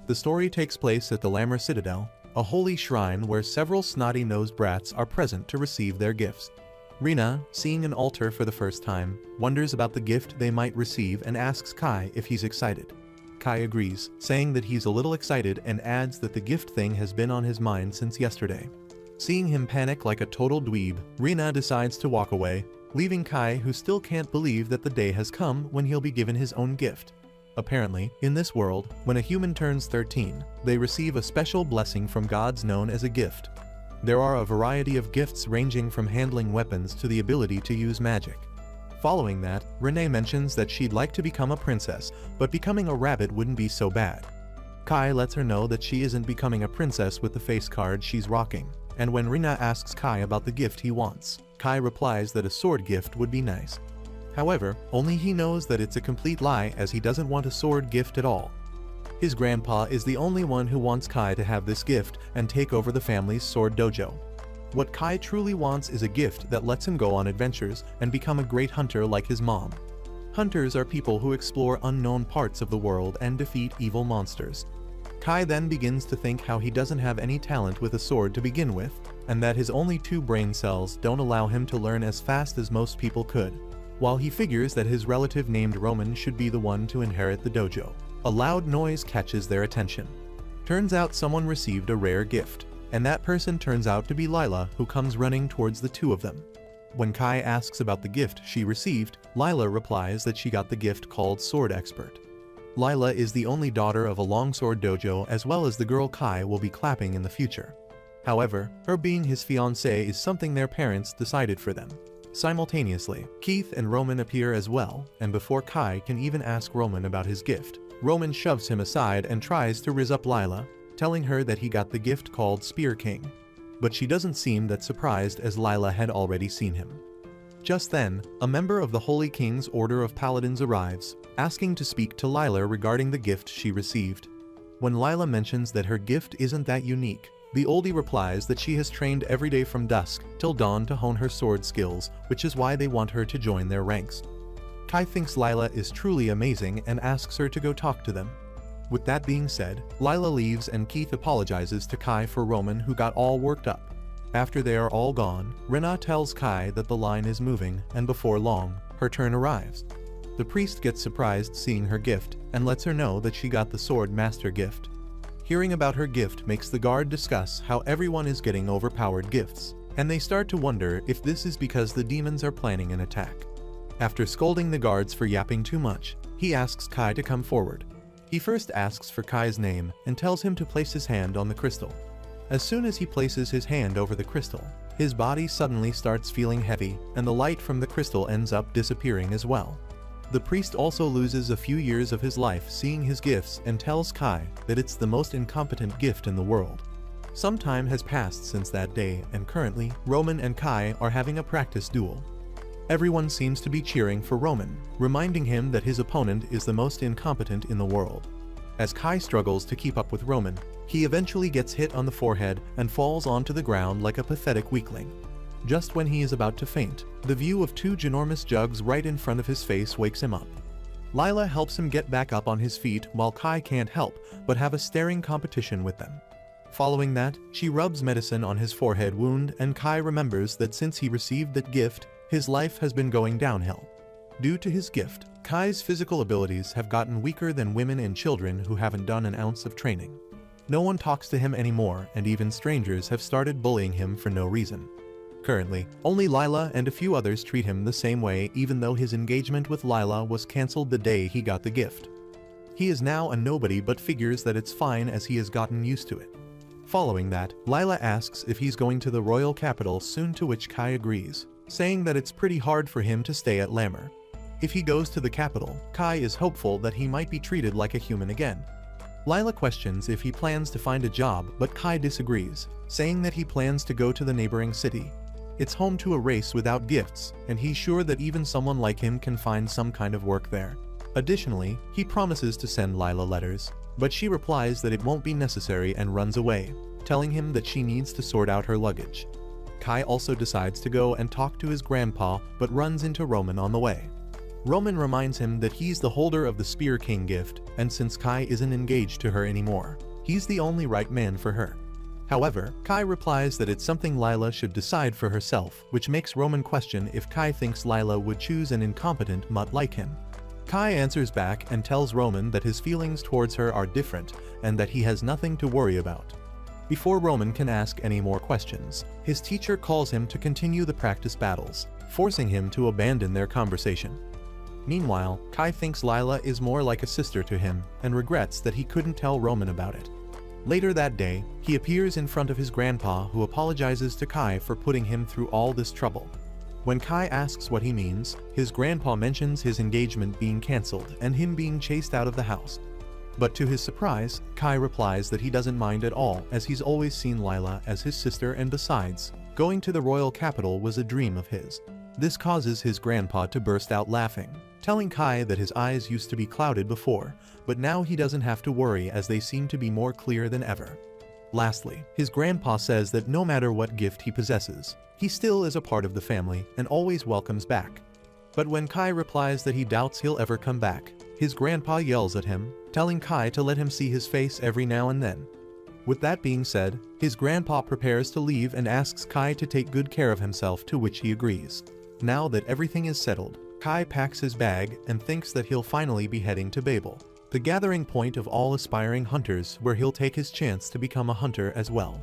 The story takes place at the Lammer Citadel, a holy shrine where several snotty-nosed brats are present to receive their gifts. Rina, seeing an altar for the first time, wonders about the gift they might receive and asks Kai if he's excited. Kai agrees, saying that he's a little excited and adds that the gift thing has been on his mind since yesterday. Seeing him panic like a total dweeb, Rina decides to walk away, leaving Kai, who still can't believe that the day has come when he'll be given his own gift. Apparently, in this world, when a human turns 13, they receive a special blessing from gods known as a gift. There are a variety of gifts ranging from handling weapons to the ability to use magic. Following that, Renee mentions that she'd like to become a princess, but becoming a rabbit wouldn't be so bad. Kai lets her know that she isn't becoming a princess with the face card she's rocking, and when Rina asks Kai about the gift he wants, Kai replies that a sword gift would be nice. However, only he knows that it's a complete lie, as he doesn't want a sword gift at all. His grandpa is the only one who wants Kai to have this gift and take over the family's sword dojo. What Kai truly wants is a gift that lets him go on adventures and become a great hunter like his mom. Hunters are people who explore unknown parts of the world and defeat evil monsters. Kai then begins to think how he doesn't have any talent with a sword to begin with, and that his only 2 brain cells don't allow him to learn as fast as most people could. While he figures that his relative named Roman should be the one to inherit the dojo, a loud noise catches their attention. Turns out someone received a rare gift, and that person turns out to be Lila, who comes running towards the 2 of them. When Kai asks about the gift she received, Lila replies that she got the gift called Sword Expert. Lila is the only daughter of a longsword dojo, as well as the girl Kai will be clapping in the future. However, her being his fiancée is something their parents decided for them. Simultaneously, Keith and Roman appear as well, and before Kai can even ask Roman about his gift, Roman shoves him aside and tries to rizz up Lila, telling her that he got the gift called Spear King. But she doesn't seem that surprised, as Lila had already seen him. Just then, a member of the Holy King's Order of Paladins arrives, asking to speak to Lila regarding the gift she received. When Lila mentions that her gift isn't that unique, the oldie replies that she has trained every day from dusk till dawn to hone her sword skills, which is why they want her to join their ranks. Kai thinks Lila is truly amazing and asks her to go talk to them. With that being said, Lila leaves and Keith apologizes to Kai for Roman, who got all worked up. After they are all gone, Rina tells Kai that the line is moving, and before long, her turn arrives. The priest gets surprised seeing her gift, and lets her know that she got the Sword Master gift. Hearing about her gift makes the guard discuss how everyone is getting overpowered gifts, and they start to wonder if this is because the demons are planning an attack. After scolding the guards for yapping too much, he asks Kai to come forward. He first asks for Kai's name and tells him to place his hand on the crystal. As soon as he places his hand over the crystal, his body suddenly starts feeling heavy, and the light from the crystal ends up disappearing as well. The priest also loses a few years of his life seeing his gifts and tells Kai that it's the most incompetent gift in the world. Some time has passed since that day, and currently, Roman and Kai are having a practice duel. Everyone seems to be cheering for Roman, reminding him that his opponent is the most incompetent in the world. As Kai struggles to keep up with Roman, he eventually gets hit on the forehead and falls onto the ground like a pathetic weakling. Just when he is about to faint, the view of 2 ginormous jugs right in front of his face wakes him up. Lila helps him get back up on his feet, while Kai can't help but have a staring competition with them. Following that, she rubs medicine on his forehead wound, and Kai remembers that since he received that gift, his life has been going downhill. Due to his gift, Kai's physical abilities have gotten weaker than women and children who haven't done an ounce of training. No one talks to him anymore, and even strangers have started bullying him for no reason. Currently, only Lila and a few others treat him the same way, even though his engagement with Lila was cancelled the day he got the gift. He is now a nobody but figures that it's fine as he has gotten used to it. Following that, Lila asks if he's going to the royal capital soon, to which Kai agrees, saying that it's pretty hard for him to stay at Lammer. If he goes to the capital, Kai is hopeful that he might be treated like a human again. Lila questions if he plans to find a job, but Kai disagrees, saying that he plans to go to the neighboring city. It's home to a race without gifts, and he's sure that even someone like him can find some kind of work there. Additionally, he promises to send Lila letters, but she replies that it won't be necessary and runs away, telling him that she needs to sort out her luggage. Kai also decides to go and talk to his grandpa, but runs into Roman on the way. Roman reminds him that he's the holder of the Spear King gift, and since Kai isn't engaged to her anymore, he's the only right man for her. However, Kai replies that it's something Lila should decide for herself, which makes Roman question if Kai thinks Lila would choose an incompetent mutt like him. Kai answers back and tells Roman that his feelings towards her are different and that he has nothing to worry about. Before Roman can ask any more questions, his teacher calls him to continue the practice battles, forcing him to abandon their conversation. Meanwhile, Kai thinks Lila is more like a sister to him and regrets that he couldn't tell Roman about it. Later that day, he appears in front of his grandpa, who apologizes to Kai for putting him through all this trouble. When Kai asks what he means, his grandpa mentions his engagement being cancelled and him being chased out of the house. But to his surprise, Kai replies that he doesn't mind at all, as he's always seen Lila as his sister, and besides, going to the royal capital was a dream of his. This causes his grandpa to burst out laughing, telling Kai that his eyes used to be clouded before, but now he doesn't have to worry as they seem to be more clear than ever. Lastly, his grandpa says that no matter what gift he possesses, he still is a part of the family and always welcomes back. But when Kai replies that he doubts he'll ever come back, his grandpa yells at him, telling Kai to let him see his face every now and then. With that being said, his grandpa prepares to leave and asks Kai to take good care of himself, to which he agrees. Now that everything is settled, Kai packs his bag and thinks that he'll finally be heading to Babel, the gathering point of all aspiring hunters, where he'll take his chance to become a hunter as well.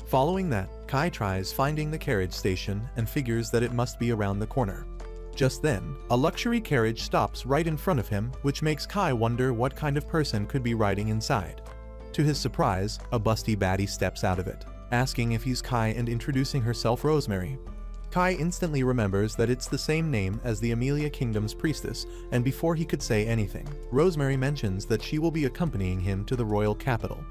Following that, Kai tries finding the carriage station and figures that it must be around the corner. Just then, a luxury carriage stops right in front of him, which makes Kai wonder what kind of person could be riding inside. To his surprise, a busty baddie steps out of it, asking if he's Kai and introducing herself Rosemary. Kai instantly remembers that it's the same name as the Amelia Kingdom's priestess, and before he could say anything, Rosemary mentions that she will be accompanying him to the royal capital.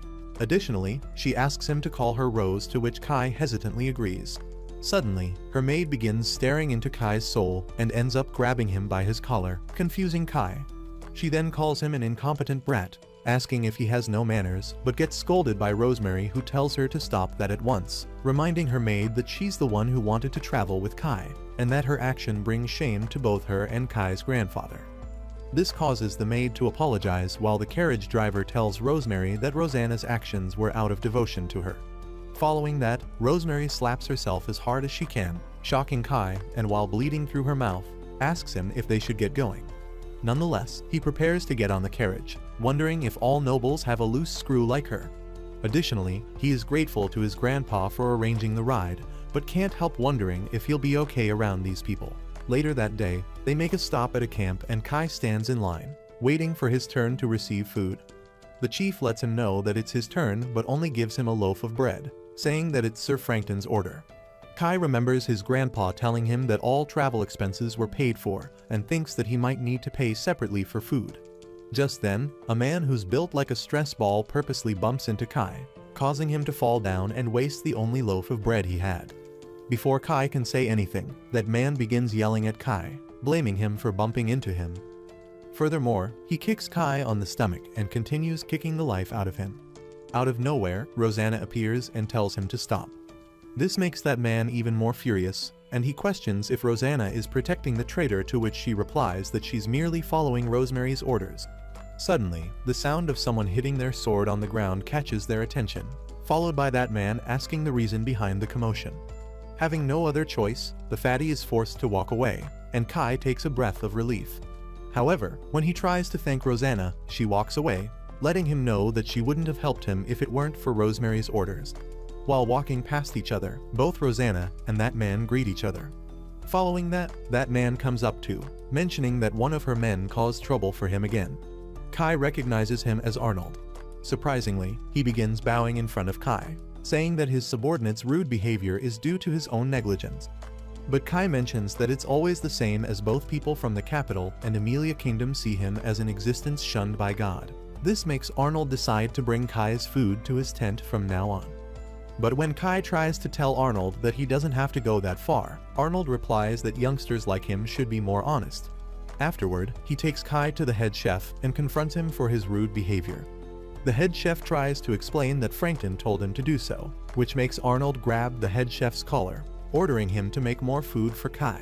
Additionally, she asks him to call her Rose, to which Kai hesitantly agrees. Suddenly, her maid begins staring into Kai's soul and ends up grabbing him by his collar, confusing Kai. She then calls him an incompetent brat, asking if he has no manners, but gets scolded by Rosemary, who tells her to stop that at once, reminding her maid that she's the one who wanted to travel with Kai, and that her action brings shame to both her and Kai's grandfather. This causes the maid to apologize, while the carriage driver tells Rosemary that Rosanna's actions were out of devotion to her. Following that, Rosemary slaps herself as hard as she can, shocking Kai, and while bleeding through her mouth, asks him if they should get going. Nonetheless, he prepares to get on the carriage, wondering if all nobles have a loose screw like her. Additionally, he is grateful to his grandpa for arranging the ride, but can't help wondering if he'll be okay around these people. Later that day, they make a stop at a camp and Kai stands in line, waiting for his turn to receive food. The chief lets him know that it's his turn, but only gives him a loaf of bread, saying that it's Sir Frankton's order. Kai remembers his grandpa telling him that all travel expenses were paid for, and thinks that he might need to pay separately for food. Just then, a man who's built like a stress ball purposely bumps into Kai, causing him to fall down and waste the only loaf of bread he had. Before Kai can say anything, that man begins yelling at Kai, blaming him for bumping into him. Furthermore, he kicks Kai on the stomach and continues kicking the life out of him. Out of nowhere, Rosanna appears and tells him to stop. This makes that man even more furious, and he questions if Rosanna is protecting the traitor, to which she replies that she's merely following Rosemary's orders. Suddenly, the sound of someone hitting their sword on the ground catches their attention, followed by that man asking the reason behind the commotion. Having no other choice, the fatty is forced to walk away, and Kai takes a breath of relief. However, when he tries to thank Rosanna, she walks away, letting him know that she wouldn't have helped him if it weren't for Rosemary's orders. While walking past each other, both Rosanna and that man greet each other. Following that man comes up to, mentioning that one of her men caused trouble for him again. Kai recognizes him as Arnold. Surprisingly, he begins bowing in front of Kai, saying that his subordinate's rude behavior is due to his own negligence. But Kai mentions that it's always the same, as both people from the capital and Amelia Kingdom see him as an existence shunned by God. This makes Arnold decide to bring Kai's food to his tent from now on. But when Kai tries to tell Arnold that he doesn't have to go that far, Arnold replies that youngsters like him should be more honest. Afterward, he takes Kai to the head chef and confronts him for his rude behavior. The head chef tries to explain that Frankton told him to do so, which makes Arnold grab the head chef's collar, ordering him to make more food for Kai.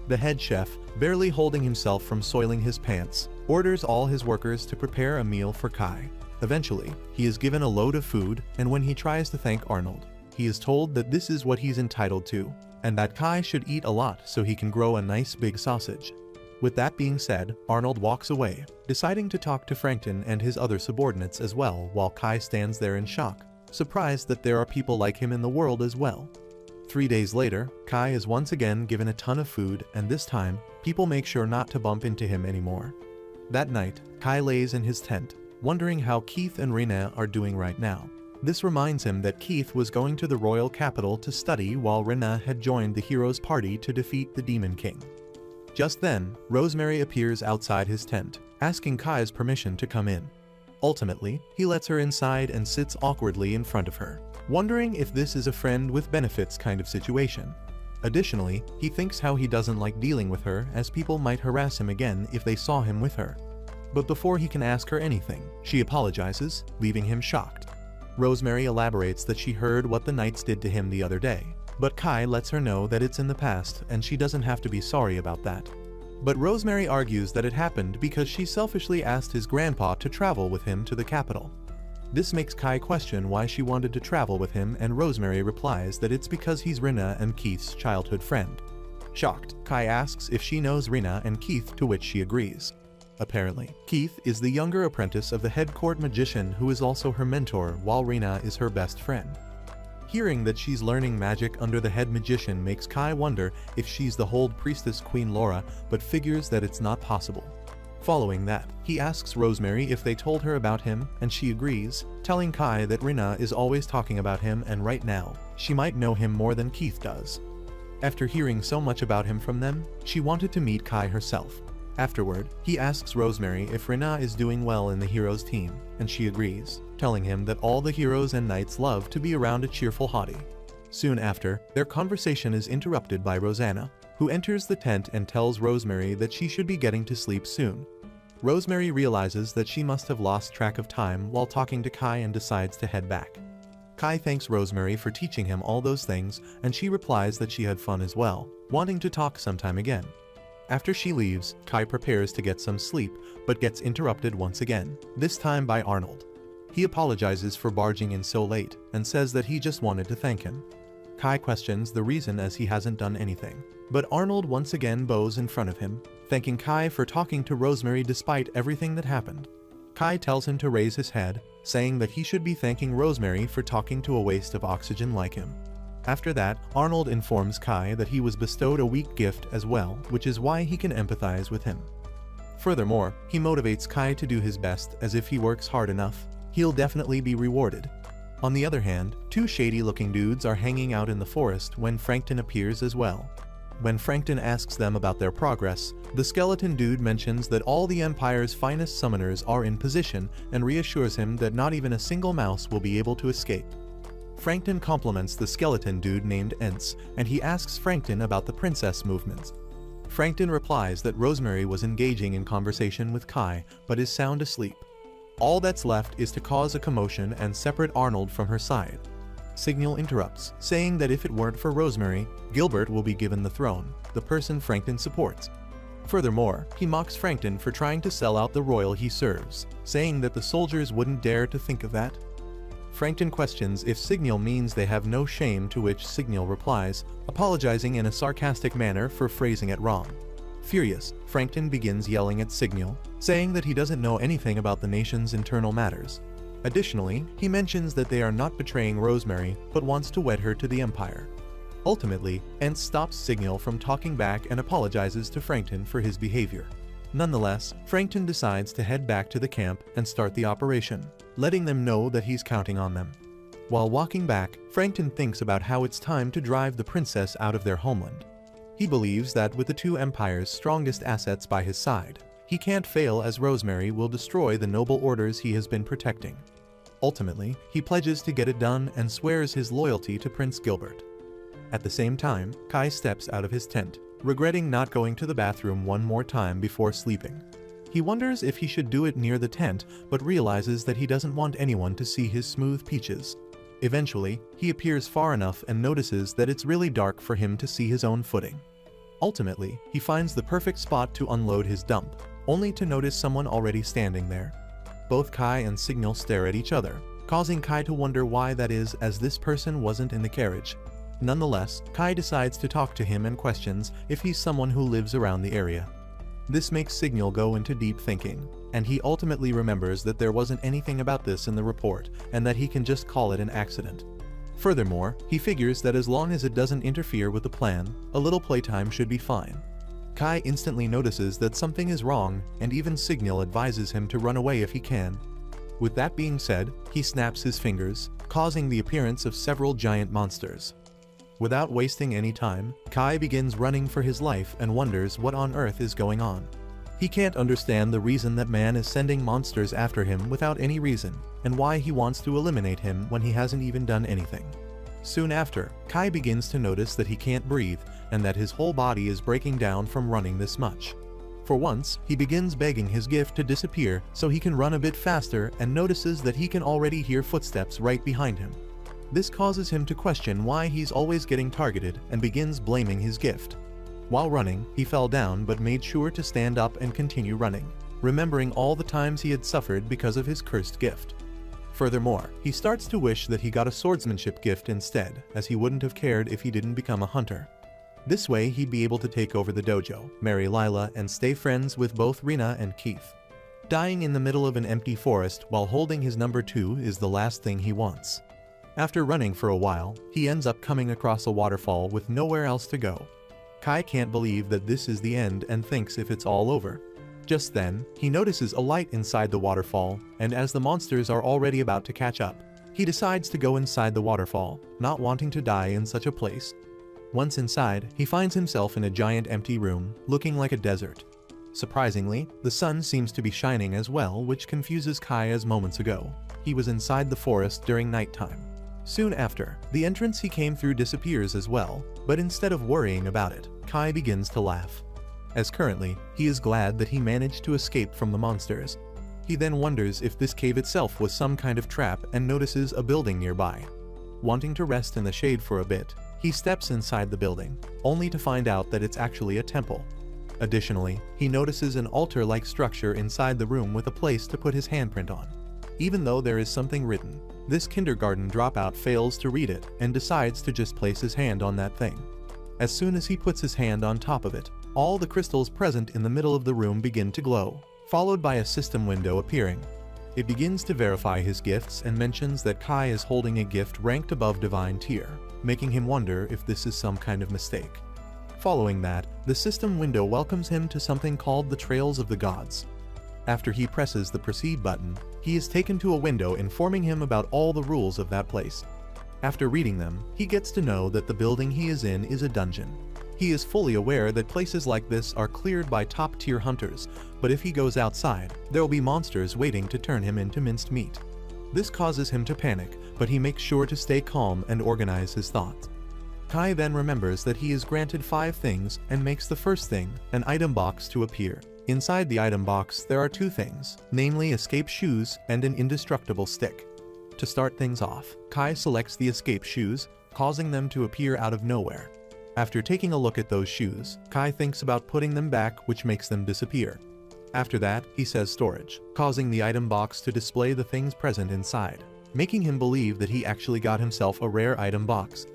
The head chef, barely holding himself from soiling his pants, orders all his workers to prepare a meal for Kai. Eventually, he is given a load of food, and when he tries to thank Arnold, he is told that this is what he's entitled to, and that Kai should eat a lot so he can grow a nice big sausage. With that being said, Arnold walks away, deciding to talk to Frankton and his other subordinates as well, while Kai stands there in shock, surprised that there are people like him in the world as well. 3 days later, Kai is once again given a ton of food, and this time, people make sure not to bump into him anymore. That night, Kai lays in his tent, wondering how Keith and Rena are doing right now. This reminds him that Keith was going to the royal capital to study while Rena had joined the heroes' party to defeat the Demon King. Just then, Rosemary appears outside his tent, asking Kai's permission to come in. Ultimately, he lets her inside and sits awkwardly in front of her, wondering if this is a friend with benefits kind of situation. Additionally, he thinks how he doesn't like dealing with her, as people might harass him again if they saw him with her. But before he can ask her anything, she apologizes, leaving him shocked. Rosemary elaborates that she heard what the knights did to him the other day, but Kai lets her know that it's in the past and she doesn't have to be sorry about that. But Rosemary argues that it happened because she selfishly asked his grandpa to travel with him to the capital. This makes Kai question why she wanted to travel with him, and Rosemary replies that it's because he's Rena and Keith's childhood friend. Shocked, Kai asks if she knows Rena and Keith, to which she agrees. Apparently, Keith is the younger apprentice of the head court magician who is also her mentor, while Rena is her best friend. Hearing that she's learning magic under the head magician makes Kai wonder if she's the hold priestess Queen Laura, but figures that it's not possible. Following that, he asks Rosemary if they told her about him, and she agrees, telling Kai that Rena is always talking about him and right now, she might know him more than Keith does. After hearing so much about him from them, she wanted to meet Kai herself. Afterward, he asks Rosemary if Rena is doing well in the heroes team, and she agrees, telling him that all the heroes and knights love to be around a cheerful hottie. Soon after, their conversation is interrupted by Rosanna, who enters the tent and tells Rosemary that she should be getting to sleep soon. Rosemary realizes that she must have lost track of time while talking to Kai and decides to head back. Kai thanks Rosemary for teaching him all those things, and she replies that she had fun as well, wanting to talk sometime again. After she leaves, Kai prepares to get some sleep, but gets interrupted once again, this time by Arnold. He apologizes for barging in so late, and says that he just wanted to thank him. Kai questions the reason as he hasn't done anything, but Arnold once again bows in front of him, thanking Kai for talking to Rosemary despite everything that happened. Kai tells him to raise his head, saying that he should be thanking Rosemary for talking to a waste of oxygen like him. After that, Arnold informs Kai that he was bestowed a weak gift as well, which is why he can empathize with him. Furthermore, he motivates Kai to do his best, as if he works hard enough, he'll definitely be rewarded. On the other hand, two shady-looking dudes are hanging out in the forest when Frankton appears as well. When Frankton asks them about their progress, the skeleton dude mentions that all the Empire's finest summoners are in position and reassures him that not even a single mouse will be able to escape. Frankton compliments the skeleton dude named Ents, and he asks Frankton about the princess movements. Frankton replies that Rosemary was engaging in conversation with Kai, but is sound asleep. All that's left is to cause a commotion and separate Arnold from her side. Signal interrupts, saying that if it weren't for Rosemary, Gilbert will be given the throne, the person Frankton supports. Furthermore, he mocks Frankton for trying to sell out the royal he serves, saying that the soldiers wouldn't dare to think of that. Frankton questions if Signal means they have no shame, to which Signal replies, apologizing in a sarcastic manner for phrasing it wrong. Furious, Frankton begins yelling at Signal, saying that he doesn't know anything about the nation's internal matters. Additionally, he mentions that they are not betraying Rosemary, but wants to wed her to the Empire. Ultimately, Ents stops Signal from talking back and apologizes to Frankton for his behavior. Nonetheless, Frankton decides to head back to the camp and start the operation, letting them know that he's counting on them. While walking back, Frankton thinks about how it's time to drive the princess out of their homeland. He believes that with the two empires' strongest assets by his side, he can't fail, as Rosemary will destroy the noble orders he has been protecting. Ultimately, he pledges to get it done and swears his loyalty to Prince Gilbert. At the same time, Kai steps out of his tent, regretting not going to the bathroom one more time before sleeping. He wonders if he should do it near the tent, but realizes that he doesn't want anyone to see his smooth peaches. Eventually, he appears far enough and notices that it's really dark for him to see his own footing. Ultimately, he finds the perfect spot to unload his dump, only to notice someone already standing there. Both Kai and Signal stare at each other, causing Kai to wonder why that is, as this person wasn't in the carriage. Nonetheless, Kai decides to talk to him and questions if he's someone who lives around the area. This makes Signal go into deep thinking, and he ultimately remembers that there wasn't anything about this in the report and that he can just call it an accident. Furthermore, he figures that as long as it doesn't interfere with the plan, a little playtime should be fine. Kai instantly notices that something is wrong, and even Signal advises him to run away if he can. With that being said, he snaps his fingers, causing the appearance of several giant monsters. Without wasting any time, Kai begins running for his life and wonders what on earth is going on. He can't understand the reason that man is sending monsters after him without any reason, and why he wants to eliminate him when he hasn't even done anything. Soon after, Kai begins to notice that he can't breathe, and that his whole body is breaking down from running this much. For once, he begins begging his gift to disappear so he can run a bit faster, and notices that he can already hear footsteps right behind him. This causes him to question why he's always getting targeted and begins blaming his gift. While running, he fell down but made sure to stand up and continue running, remembering all the times he had suffered because of his cursed gift. Furthermore, he starts to wish that he got a swordsmanship gift instead, as he wouldn't have cared if he didn't become a hunter. This way he'd be able to take over the dojo, marry Lila, and stay friends with both Rina and Keith. Dying in the middle of an empty forest while holding his number 2 is the last thing he wants. After running for a while, he ends up coming across a waterfall with nowhere else to go. Kai can't believe that this is the end and thinks if it's all over. Just then, he notices a light inside the waterfall, and as the monsters are already about to catch up, he decides to go inside the waterfall, not wanting to die in such a place. Once inside, he finds himself in a giant empty room, looking like a desert. Surprisingly, the sun seems to be shining as well, which confuses Kai as moments ago he was inside the forest during nighttime. Soon after, the entrance he came through disappears as well, but instead of worrying about it, Kai begins to laugh. As currently, he is glad that he managed to escape from the monsters. He then wonders if this cave itself was some kind of trap and notices a building nearby. Wanting to rest in the shade for a bit, he steps inside the building, only to find out that it's actually a temple. Additionally, he notices an altar-like structure inside the room with a place to put his handprint on. Even though there is something written, this kindergarten dropout fails to read it and decides to just place his hand on that thing. As soon as he puts his hand on top of it, all the crystals present in the middle of the room begin to glow, followed by a system window appearing. It begins to verify his gifts and mentions that Kai is holding a gift ranked above divine tier, making him wonder if this is some kind of mistake. Following that, the system window welcomes him to something called the Trails of the Gods. After he presses the proceed button, he is taken to a window informing him about all the rules of that place. After reading them, he gets to know that the building he is in is a dungeon. He is fully aware that places like this are cleared by top-tier hunters, but if he goes outside, there will be monsters waiting to turn him into minced meat. This causes him to panic, but he makes sure to stay calm and organize his thoughts. Kai then remembers that he is granted 5 things and makes the first thing, an item box, to appear. Inside the item box, there are 2 things, namely escape shoes and an indestructible stick. To start things off, Kai selects the escape shoes, causing them to appear out of nowhere. After taking a look at those shoes, Kai thinks about putting them back, which makes them disappear. After that, he says storage, causing the item box to display the things present inside, making him believe that he actually got himself a rare item box.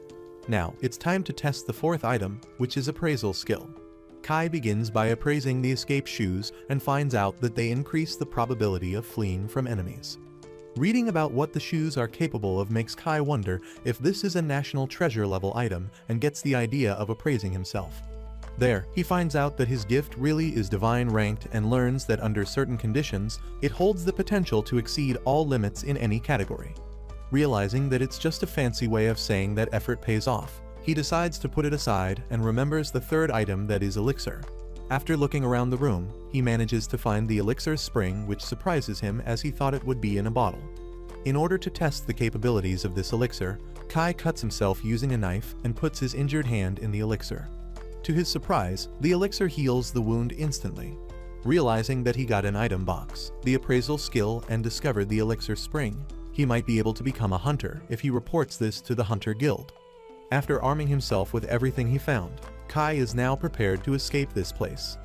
Now, it's time to test the 4th item, which is appraisal skill. Kai begins by appraising the escape shoes and finds out that they increase the probability of fleeing from enemies. Reading about what the shoes are capable of makes Kai wonder if this is a national treasure level item and gets the idea of appraising himself. There, he finds out that his gift really is divine ranked and learns that under certain conditions, it holds the potential to exceed all limits in any category. Realizing that it's just a fancy way of saying that effort pays off, he decides to put it aside and remembers the 3rd item, that is elixir. After looking around the room, he manages to find the elixir spring, which surprises him as he thought it would be in a bottle. In order to test the capabilities of this elixir, Kai cuts himself using a knife and puts his injured hand in the elixir. To his surprise, the elixir heals the wound instantly. Realizing that he got an item box, the appraisal skill, and discovered the elixir spring, he might be able to become a hunter if he reports this to the Hunter Guild. After arming himself with everything he found, Kai is now prepared to escape this place.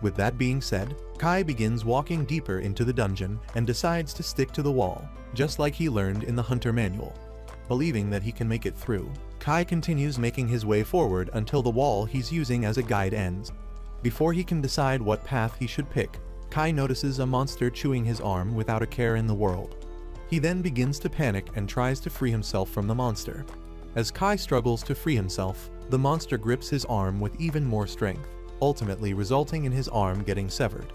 With that being said, Kai begins walking deeper into the dungeon and decides to stick to the wall, just like he learned in the Hunter manual. Believing that he can make it through, Kai continues making his way forward until the wall he's using as a guide ends. Before he can decide what path he should pick, Kai notices a monster chewing his arm without a care in the world. He then begins to panic and tries to free himself from the monster. As Kai struggles to free himself, the monster grips his arm with even more strength, ultimately resulting in his arm getting severed.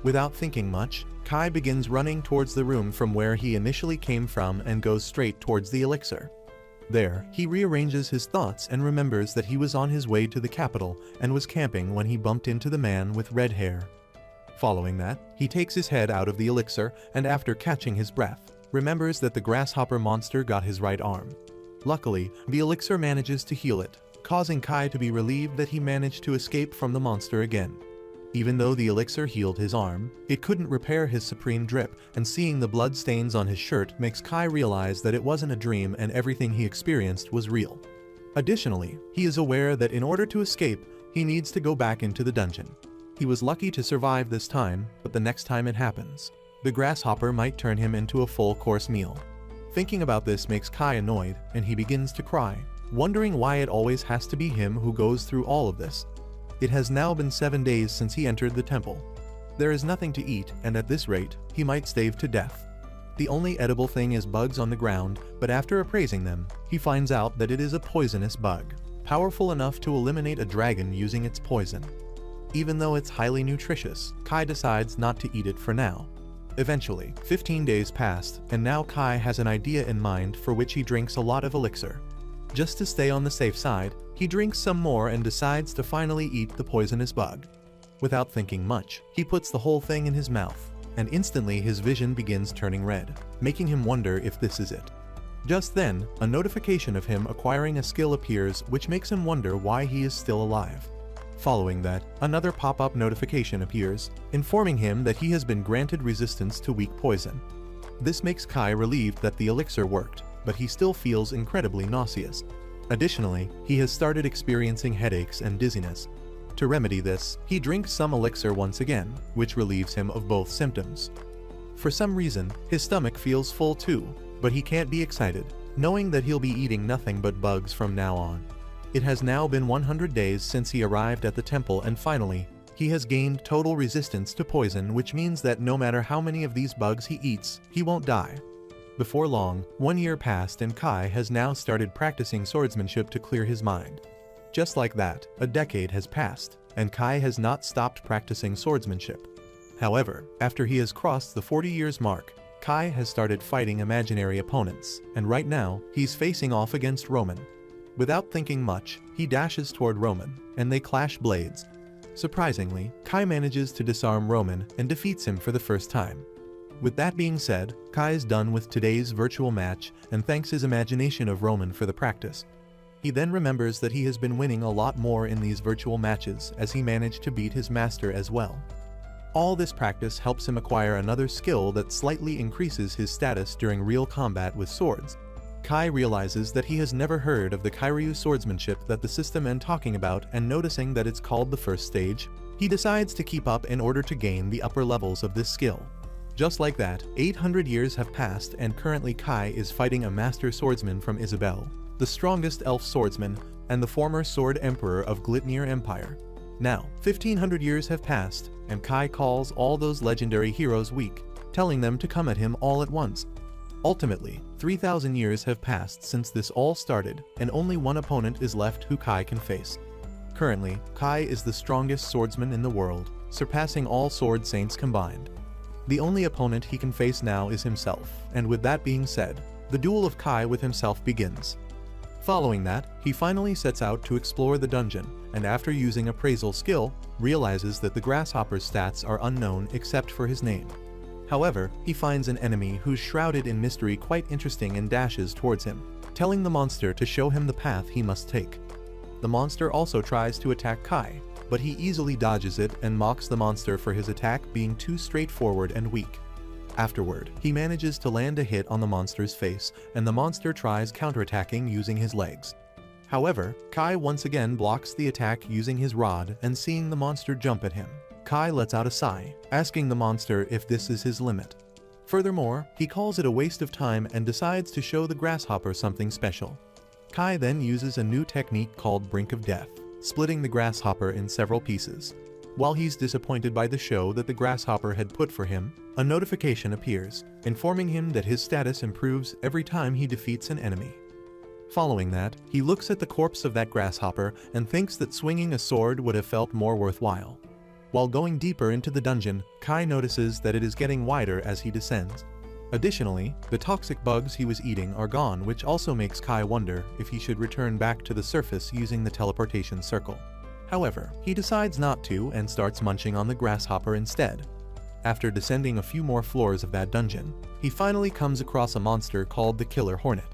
Without thinking much, Kai begins running towards the room from where he initially came from and goes straight towards the elixir. There, he rearranges his thoughts and remembers that he was on his way to the capital and was camping when he bumped into the man with red hair. Following that, he takes his head out of the elixir and after catching his breath, remembers that the grasshopper monster got his right arm. Luckily, the elixir manages to heal it, causing Kai to be relieved that he managed to escape from the monster again. Even though the elixir healed his arm, it couldn't repair his supreme drip, and seeing the blood stains on his shirt makes Kai realize that it wasn't a dream and everything he experienced was real. Additionally, he is aware that in order to escape, he needs to go back into the dungeon. He was lucky to survive this time, but the next time it happens, the grasshopper might turn him into a full-course meal. Thinking about this makes Kai annoyed, and he begins to cry, wondering why it always has to be him who goes through all of this. It has now been 7 days since he entered the temple. There is nothing to eat, and at this rate, he might starve to death. The only edible thing is bugs on the ground, but after appraising them, he finds out that it is a poisonous bug, powerful enough to eliminate a dragon using its poison. Even though it's highly nutritious, Kai decides not to eat it for now. Eventually, 15 days passed, and now Kai has an idea in mind for which he drinks a lot of elixir. Just to stay on the safe side, he drinks some more and decides to finally eat the poisonous bug. Without thinking much, he puts the whole thing in his mouth, and instantly his vision begins turning red, making him wonder if this is it. Just then, a notification of him acquiring a skill appears which makes him wonder why he is still alive. Following that, another pop-up notification appears, informing him that he has been granted resistance to weak poison. This makes Kai relieved that the elixir worked, but he still feels incredibly nauseous. Additionally, he has started experiencing headaches and dizziness. To remedy this, he drinks some elixir once again, which relieves him of both symptoms. For some reason, his stomach feels full too, but he can't be excited, knowing that he'll be eating nothing but bugs from now on. It has now been 100 days since he arrived at the temple, and finally, he has gained total resistance to poison, which means that no matter how many of these bugs he eats, he won't die. Before long, 1 year passed and Kai has now started practicing swordsmanship to clear his mind. Just like that, a decade has passed, and Kai has not stopped practicing swordsmanship. However, after he has crossed the 40 years mark, Kai has started fighting imaginary opponents, and right now, he's facing off against Roman. Without thinking much, he dashes toward Roman, and they clash blades. Surprisingly, Kai manages to disarm Roman and defeats him for the first time. With that being said, Kai is done with today's virtual match and thanks his imagination of Roman for the practice. He then remembers that he has been winning a lot more in these virtual matches as he managed to beat his master as well. All this practice helps him acquire another skill that slightly increases his status during real combat with swords. Kai realizes that he has never heard of the Kairyu swordsmanship that the system is talking about, and noticing that it's called the first stage, he decides to keep up in order to gain the upper levels of this skill. Just like that, 800 years have passed and currently Kai is fighting a master swordsman from Isabel, the strongest elf swordsman, and the former sword emperor of Glitnir Empire. Now, 1500 years have passed, and Kai calls all those legendary heroes weak, telling them to come at him all at once. Ultimately, 3000 years have passed since this all started, and only one opponent is left who Kai can face. Currently, Kai is the strongest swordsman in the world, surpassing all sword saints combined. The only opponent he can face now is himself, and with that being said, the duel of Kai with himself begins. Following that, he finally sets out to explore the dungeon, and after using appraisal skill, realizes that the grasshopper's stats are unknown except for his name. However, he finds an enemy who's shrouded in mystery quite interesting and dashes towards him, telling the monster to show him the path he must take. The monster also tries to attack Kai, but he easily dodges it and mocks the monster for his attack being too straightforward and weak. Afterward, he manages to land a hit on the monster's face, and the monster tries counterattacking using his legs. However, Kai once again blocks the attack using his rod, and seeing the monster jump at him, Kai lets out a sigh, asking the monster if this is his limit. Furthermore, he calls it a waste of time and decides to show the grasshopper something special. Kai then uses a new technique called Brink of Death, splitting the grasshopper in several pieces. While he's disappointed by the show that the grasshopper had put for him, a notification appears, informing him that his status improves every time he defeats an enemy. Following that, he looks at the corpse of that grasshopper and thinks that swinging a sword would have felt more worthwhile. While going deeper into the dungeon, Kai notices that it is getting wider as he descends. Additionally, the toxic bugs he was eating are gone, which also makes Kai wonder if he should return back to the surface using the teleportation circle. However, he decides not to and starts munching on the grasshopper instead. After descending a few more floors of that dungeon, he finally comes across a monster called the Killer Hornet.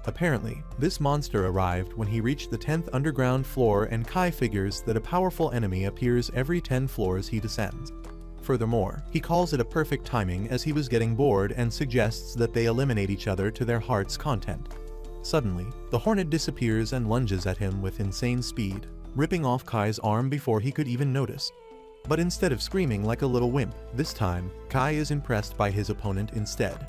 Apparently, this monster arrived when he reached the 10th underground floor, and Kai figures that a powerful enemy appears every 10 floors he descends. Furthermore, he calls it a perfect timing as he was getting bored and suggests that they eliminate each other to their heart's content. Suddenly, the hornet disappears and lunges at him with insane speed, ripping off Kai's arm before he could even notice. But instead of screaming like a little wimp, this time, Kai is impressed by his opponent instead.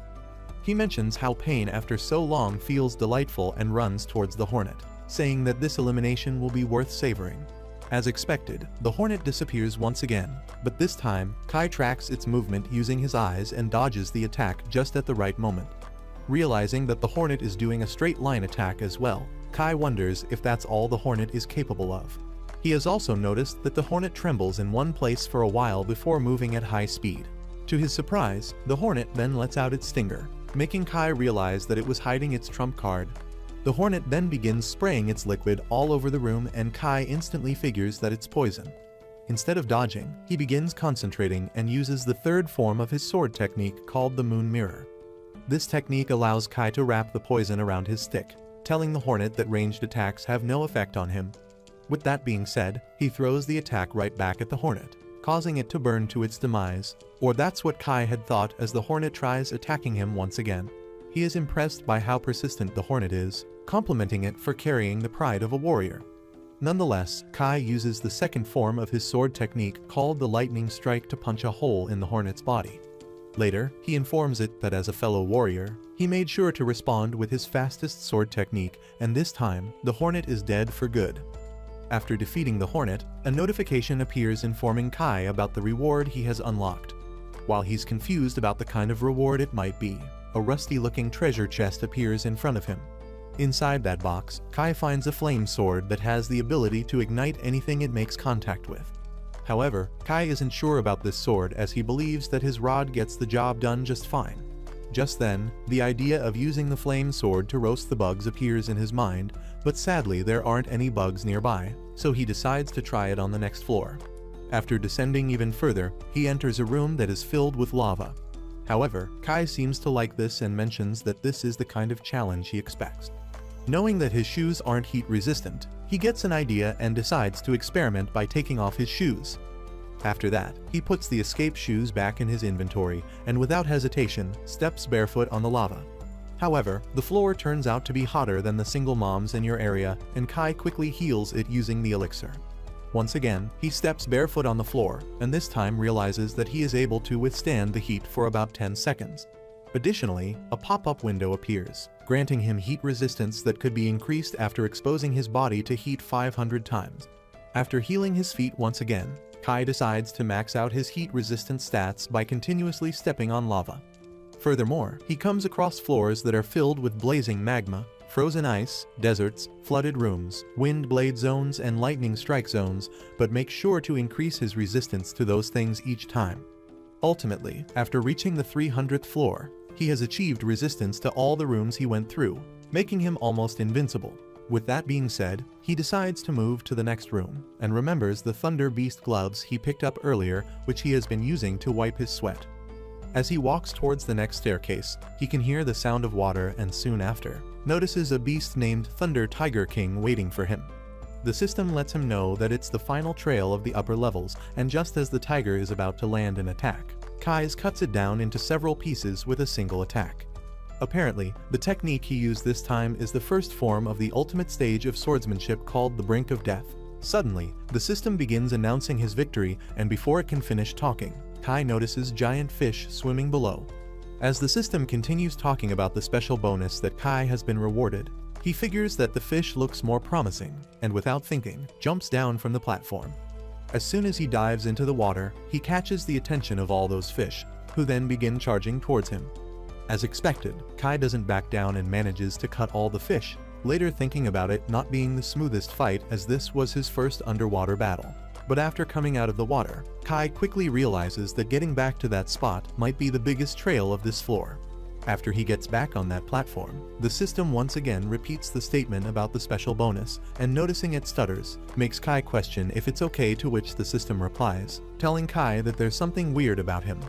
He mentions how pain after so long feels delightful and runs towards the hornet, saying that this elimination will be worth savoring. As expected, the hornet disappears once again, but this time, Kai tracks its movement using his eyes and dodges the attack just at the right moment. Realizing that the hornet is doing a straight line attack as well, Kai wonders if that's all the hornet is capable of. He has also noticed that the hornet trembles in one place for a while before moving at high speed. To his surprise, the hornet then lets out its stinger, making Kai realize that it was hiding its trump card. The hornet then begins spraying its liquid all over the room, and Kai instantly figures that it's poison. Instead of dodging, he begins concentrating and uses the third form of his sword technique called the Moon Mirror. This technique allows Kai to wrap the poison around his stick, telling the hornet that ranged attacks have no effect on him. With that being said, he throws the attack right back at the hornet, causing it to burn to its demise, or that's what Kai had thought as the hornet tries attacking him once again. He is impressed by how persistent the hornet is, complimenting it for carrying the pride of a warrior. Nonetheless, Kai uses the second form of his sword technique called the Lightning Strike to punch a hole in the hornet's body. Later, he informs it that as a fellow warrior, he made sure to respond with his fastest sword technique, and this time, the hornet is dead for good. After defeating the hornet, a notification appears informing Kai about the reward he has unlocked. While he's confused about the kind of reward it might be, a rusty-looking treasure chest appears in front of him. Inside that box, Kai finds a flame sword that has the ability to ignite anything it makes contact with. However, Kai isn't sure about this sword as he believes that his rod gets the job done just fine. Just then, the idea of using the flame sword to roast the bugs appears in his mind, but sadly there aren't any bugs nearby, so he decides to try it on the next floor. After descending even further, he enters a room that is filled with lava. However, Kai seems to like this and mentions that this is the kind of challenge he expects. Knowing that his shoes aren't heat resistant, he gets an idea and decides to experiment by taking off his shoes. After that, he puts the escape shoes back in his inventory and without hesitation, steps barefoot on the lava. However, the floor turns out to be hotter than the single moms in your area, and Kai quickly heals it using the elixir. Once again, he steps barefoot on the floor, and this time realizes that he is able to withstand the heat for about 10 seconds. Additionally, a pop-up window appears, granting him heat resistance that could be increased after exposing his body to heat 500 times. After healing his feet once again, Kai decides to max out his heat resistance stats by continuously stepping on lava. Furthermore, he comes across floors that are filled with blazing magma, frozen ice, deserts, flooded rooms, wind blade zones, and lightning strike zones, but makes sure to increase his resistance to those things each time. Ultimately, after reaching the 300th floor, he has achieved resistance to all the rooms he went through, making him almost invincible. With that being said, he decides to move to the next room, and remembers the Thunder Beast gloves he picked up earlier, which he has been using to wipe his sweat. As he walks towards the next staircase, he can hear the sound of water and soon after, notices a beast named Thunder Tiger King waiting for him. The system lets him know that it's the final trail of the upper levels, and just as the tiger is about to land an attack, Kai cuts it down into several pieces with a single attack. Apparently, the technique he used this time is the first form of the ultimate stage of swordsmanship called the Brink of Death. Suddenly, the system begins announcing his victory, and before it can finish talking, Kai notices giant fish swimming below. As the system continues talking about the special bonus that Kai has been rewarded, he figures that the fish looks more promising, and without thinking, jumps down from the platform. As soon as he dives into the water, he catches the attention of all those fish, who then begin charging towards him. As expected, Kai doesn't back down and manages to cut all the fish, later thinking about it not being the smoothest fight as this was his first underwater battle. But after coming out of the water, Kai quickly realizes that getting back to that spot might be the biggest trail of this floor. After he gets back on that platform, the system once again repeats the statement about the special bonus, and noticing it stutters, makes Kai question if it's okay, to which the system replies, telling Kai that there's something weird about him.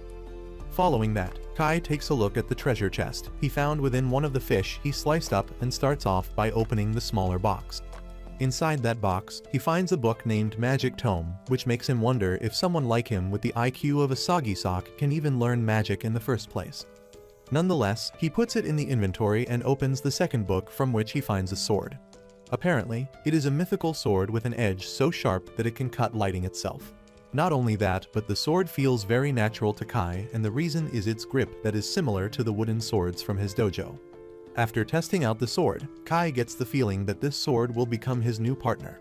Following that, Kai takes a look at the treasure chest he found within one of the fish he sliced up and starts off by opening the smaller box. Inside that box, he finds a book named Magic Tome, which makes him wonder if someone like him with the IQ of a soggy sock can even learn magic in the first place. Nonetheless, he puts it in the inventory and opens the second book, from which he finds a sword. Apparently, it is a mythical sword with an edge so sharp that it can cut lightning itself. Not only that, but the sword feels very natural to Kai, and the reason is its grip that is similar to the wooden swords from his dojo. After testing out the sword, Kai gets the feeling that this sword will become his new partner.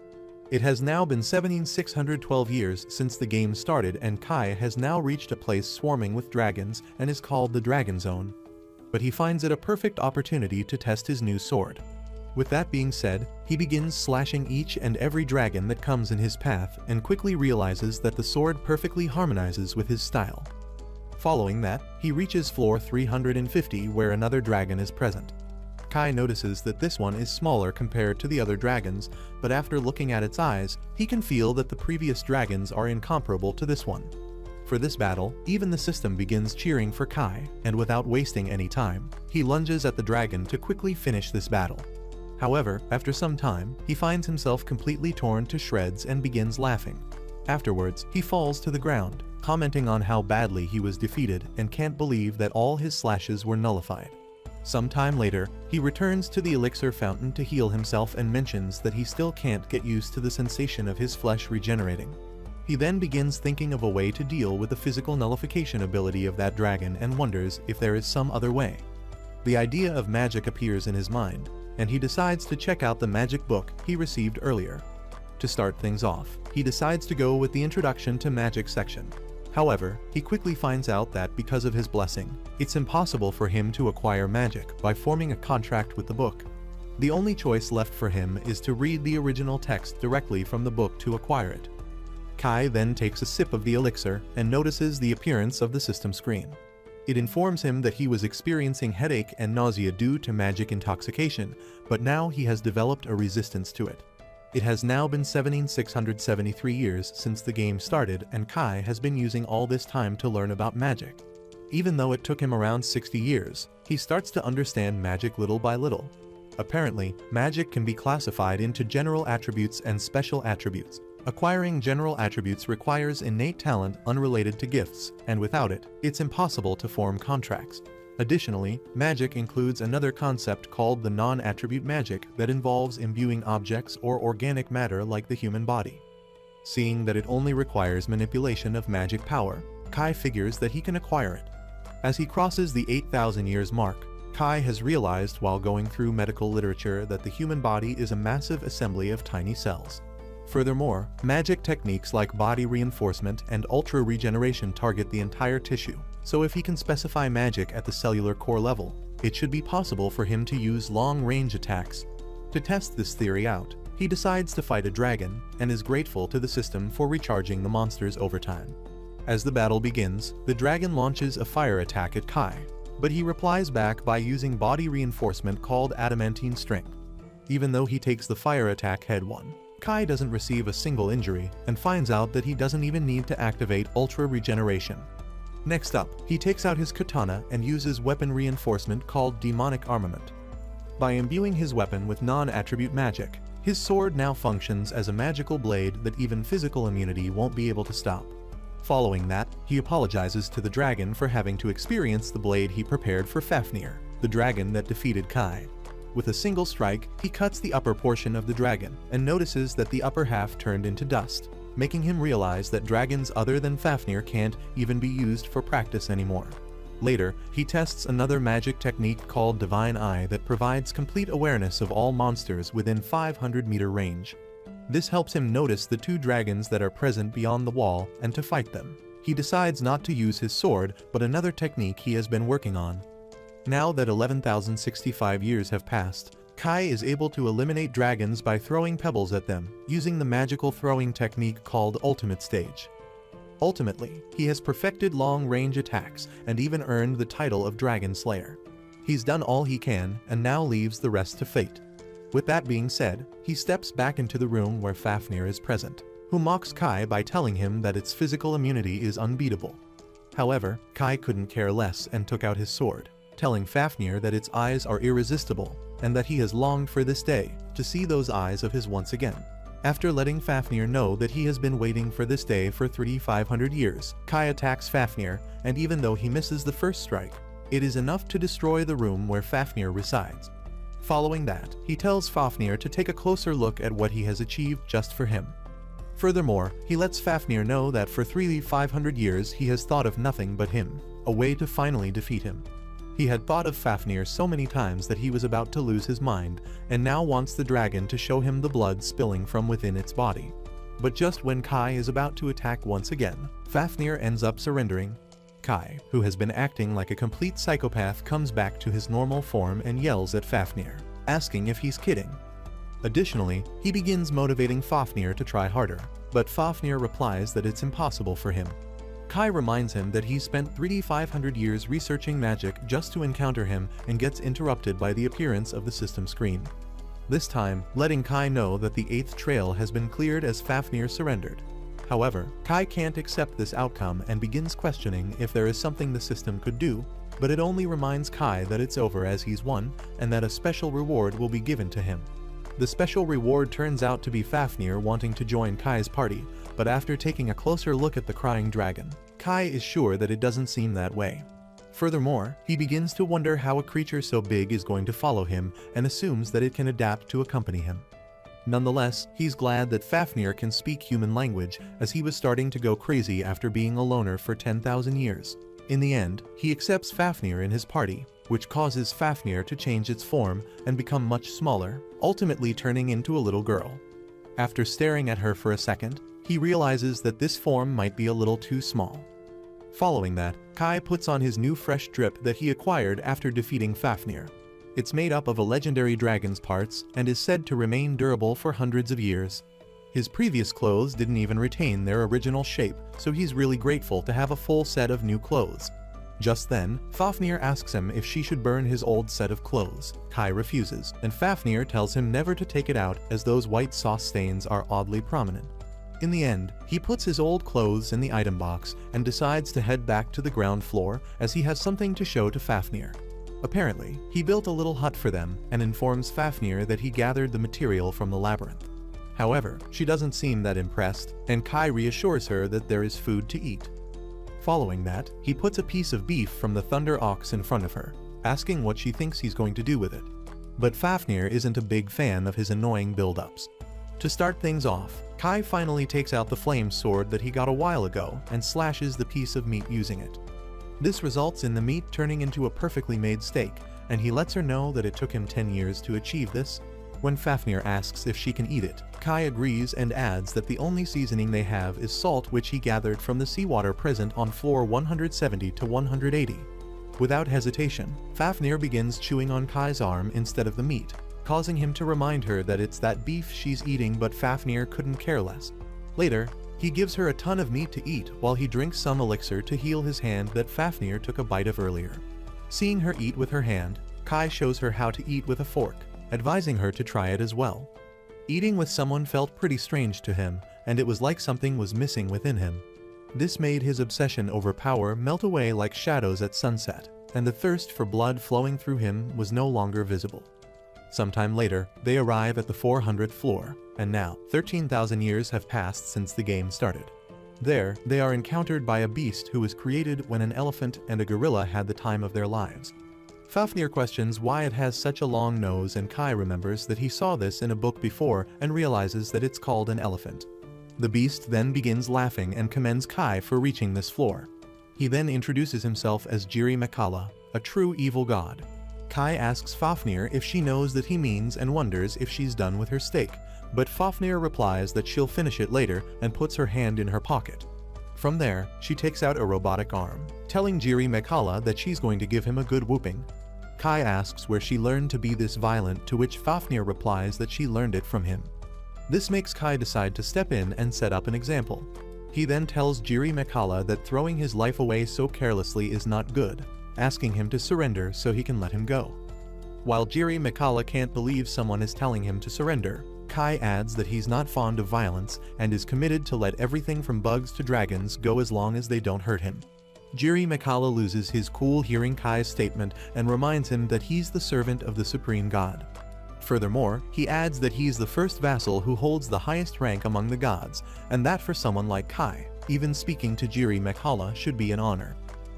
It has now been 1,712 years since the game started, and Kai has now reached a place swarming with dragons and is called the Dragon Zone. But he finds it a perfect opportunity to test his new sword. With that being said, he begins slashing each and every dragon that comes in his path and quickly realizes that the sword perfectly harmonizes with his style. Following that, he reaches floor 350 where another dragon is present. Kai notices that this one is smaller compared to the other dragons, but after looking at its eyes, he can feel that the previous dragons are incomparable to this one. For this battle, even the system begins cheering for Kai, and without wasting any time, he lunges at the dragon to quickly finish this battle. However, after some time, he finds himself completely torn to shreds and begins laughing. Afterwards, he falls to the ground, commenting on how badly he was defeated and can't believe that all his slashes were nullified. Some time later, he returns to the elixir fountain to heal himself and mentions that he still can't get used to the sensation of his flesh regenerating. He then begins thinking of a way to deal with the physical nullification ability of that dragon and wonders if there is some other way. The idea of magic appears in his mind, and he decides to check out the magic book he received earlier. To start things off, he decides to go with the Introduction to Magic section. However, he quickly finds out that because of his blessing, it's impossible for him to acquire magic by forming a contract with the book. The only choice left for him is to read the original text directly from the book to acquire it. Kai then takes a sip of the elixir and notices the appearance of the system screen. It informs him that he was experiencing headache and nausea due to magic intoxication, but now he has developed a resistance to it. It has now been 1,673 years since the game started, and Kai has been using all this time to learn about magic. Even though it took him around 60 years, he starts to understand magic little by little. Apparently, magic can be classified into general attributes and special attributes. Acquiring general attributes requires innate talent unrelated to gifts, and without it, it's impossible to form contracts. Additionally, magic includes another concept called the non-attribute magic that involves imbuing objects or organic matter like the human body. Seeing that it only requires manipulation of magic power, Kai figures that he can acquire it. As he crosses the 8,000 years mark, Kai has realized while going through medical literature that the human body is a massive assembly of tiny cells. Furthermore, magic techniques like body reinforcement and ultra regeneration target the entire tissue, so if he can specify magic at the cellular core level, it should be possible for him to use long-range attacks. To test this theory out, he decides to fight a dragon and is grateful to the system for recharging the monsters over time. As the battle begins, the dragon launches a fire attack at Kai, but he replies back by using body reinforcement called adamantine strength. Even though he takes the fire attack head-on, Kai doesn't receive a single injury and finds out that he doesn't even need to activate ultra regeneration. Next up, he takes out his katana and uses weapon reinforcement called demonic armament. By imbuing his weapon with non-attribute magic, his sword now functions as a magical blade that even physical immunity won't be able to stop. Following that, he apologizes to the dragon for having to experience the blade he prepared for Fafnir, the dragon that defeated Kai. With a single strike, he cuts the upper portion of the dragon and notices that the upper half turned into dust, making him realize that dragons other than Fafnir can't even be used for practice anymore. Later, he tests another magic technique called Divine Eye that provides complete awareness of all monsters within 500-meter range. This helps him notice the 2 dragons that are present beyond the wall and to fight them. He decides not to use his sword, but another technique he has been working on. Now that 11,065 years have passed, Kai is able to eliminate dragons by throwing pebbles at them, using the magical throwing technique called Ultimate Stage. Ultimately, he has perfected long-range attacks and even earned the title of Dragon Slayer. He's done all he can and now leaves the rest to fate. With that being said, he steps back into the room where Fafnir is present, who mocks Kai by telling him that its physical immunity is unbeatable. However, Kai couldn't care less and took out his sword, telling Fafnir that its eyes are irresistible and that he has longed for this day to see those eyes of his once again. After letting Fafnir know that he has been waiting for this day for 3,500 years, Kai attacks Fafnir, and even though he misses the first strike, it is enough to destroy the room where Fafnir resides. Following that, he tells Fafnir to take a closer look at what he has achieved just for him. Furthermore, he lets Fafnir know that for 3,500 years he has thought of nothing but him, a way to finally defeat him. He had thought of Fafnir so many times that he was about to lose his mind, and now wants the dragon to show him the blood spilling from within its body. But just when Kai is about to attack once again, Fafnir ends up surrendering. Kai, who has been acting like a complete psychopath, comes back to his normal form and yells at Fafnir, asking if he's kidding. Additionally, he begins motivating Fafnir to try harder, but Fafnir replies that it's impossible for him. Kai reminds him that he spent 3,500 years researching magic just to encounter him and gets interrupted by the appearance of the system screen. This time, letting Kai know that the 8th trail has been cleared as Fafnir surrendered. However, Kai can't accept this outcome and begins questioning if there is something the system could do, but it only reminds Kai that it's over as he's won and that a special reward will be given to him. The special reward turns out to be Fafnir wanting to join Kai's party, but after taking a closer look at the crying dragon, Kai is sure that it doesn't seem that way. Furthermore, he begins to wonder how a creature so big is going to follow him and assumes that it can adapt to accompany him. Nonetheless, he's glad that Fafnir can speak human language, as he was starting to go crazy after being a loner for 10,000 years. In the end, he accepts Fafnir in his party, which causes Fafnir to change its form and become much smaller, ultimately turning into a little girl. After staring at her for a second, he realizes that this form might be a little too small. Following that, Kai puts on his new fresh drip that he acquired after defeating Fafnir. It's made up of a legendary dragon's parts and is said to remain durable for hundreds of years. His previous clothes didn't even retain their original shape, so he's really grateful to have a full set of new clothes. Just then, Fafnir asks him if she should burn his old set of clothes. Kai refuses, and Fafnir tells him never to take it out as those white sauce stains are oddly prominent. In the end, he puts his old clothes in the item box and decides to head back to the ground floor as he has something to show to Fafnir. Apparently, he built a little hut for them and informs Fafnir that he gathered the material from the labyrinth. However, she doesn't seem that impressed, and Kai reassures her that there is food to eat. Following that, he puts a piece of beef from the Thunder Ox in front of her, asking what she thinks he's going to do with it. But Fafnir isn't a big fan of his annoying build-ups. To start things off, Kai finally takes out the flame sword that he got a while ago and slashes the piece of meat using it. This results in the meat turning into a perfectly made steak, and he lets her know that it took him 10 years to achieve this. When Fafnir asks if she can eat it, Kai agrees and adds that the only seasoning they have is salt, which he gathered from the seawater present on floor 170 to 180. Without hesitation, Fafnir begins chewing on Kai's arm instead of the meat, causing him to remind her that it's that beef she's eating, but Fafnir couldn't care less. Later, he gives her a ton of meat to eat while he drinks some elixir to heal his hand that Fafnir took a bite of earlier. Seeing her eat with her hand, Kai shows her how to eat with a fork, advising her to try it as well. Eating with someone felt pretty strange to him, and it was like something was missing within him. This made his obsession over power melt away like shadows at sunset, and the thirst for blood flowing through him was no longer visible. Sometime later, they arrive at the 400th floor, and now, 13,000 years have passed since the game started. There, they are encountered by a beast who was created when an elephant and a gorilla had the time of their lives. Fafnir questions why it has such a long nose, and Kai remembers that he saw this in a book before and realizes that it's called an elephant. The beast then begins laughing and commends Kai for reaching this floor. He then introduces himself as Jiri Makala, a true evil god. Kai asks Fafnir if she knows that he means and wonders if she's done with her steak, but Fafnir replies that she'll finish it later and puts her hand in her pocket. From there, she takes out a robotic arm, telling Jiri Makala that she's going to give him a good whooping. Kai asks where she learned to be this violent, to which Fafnir replies that she learned it from him. This makes Kai decide to step in and set up an example. He then tells Jiri Makala that throwing his life away so carelessly is not good, asking him to surrender so he can let him go. While Jiri Makala can't believe someone is telling him to surrender, Kai adds that he's not fond of violence and is committed to let everything from bugs to dragons go as long as they don't hurt him. Jiri Makala loses his cool hearing Kai's statement and reminds him that he's the servant of the supreme god. Furthermore, he adds that he's the first vassal who holds the highest rank among the gods, and that for someone like Kai, even speaking to Jiri Makala should be an honor.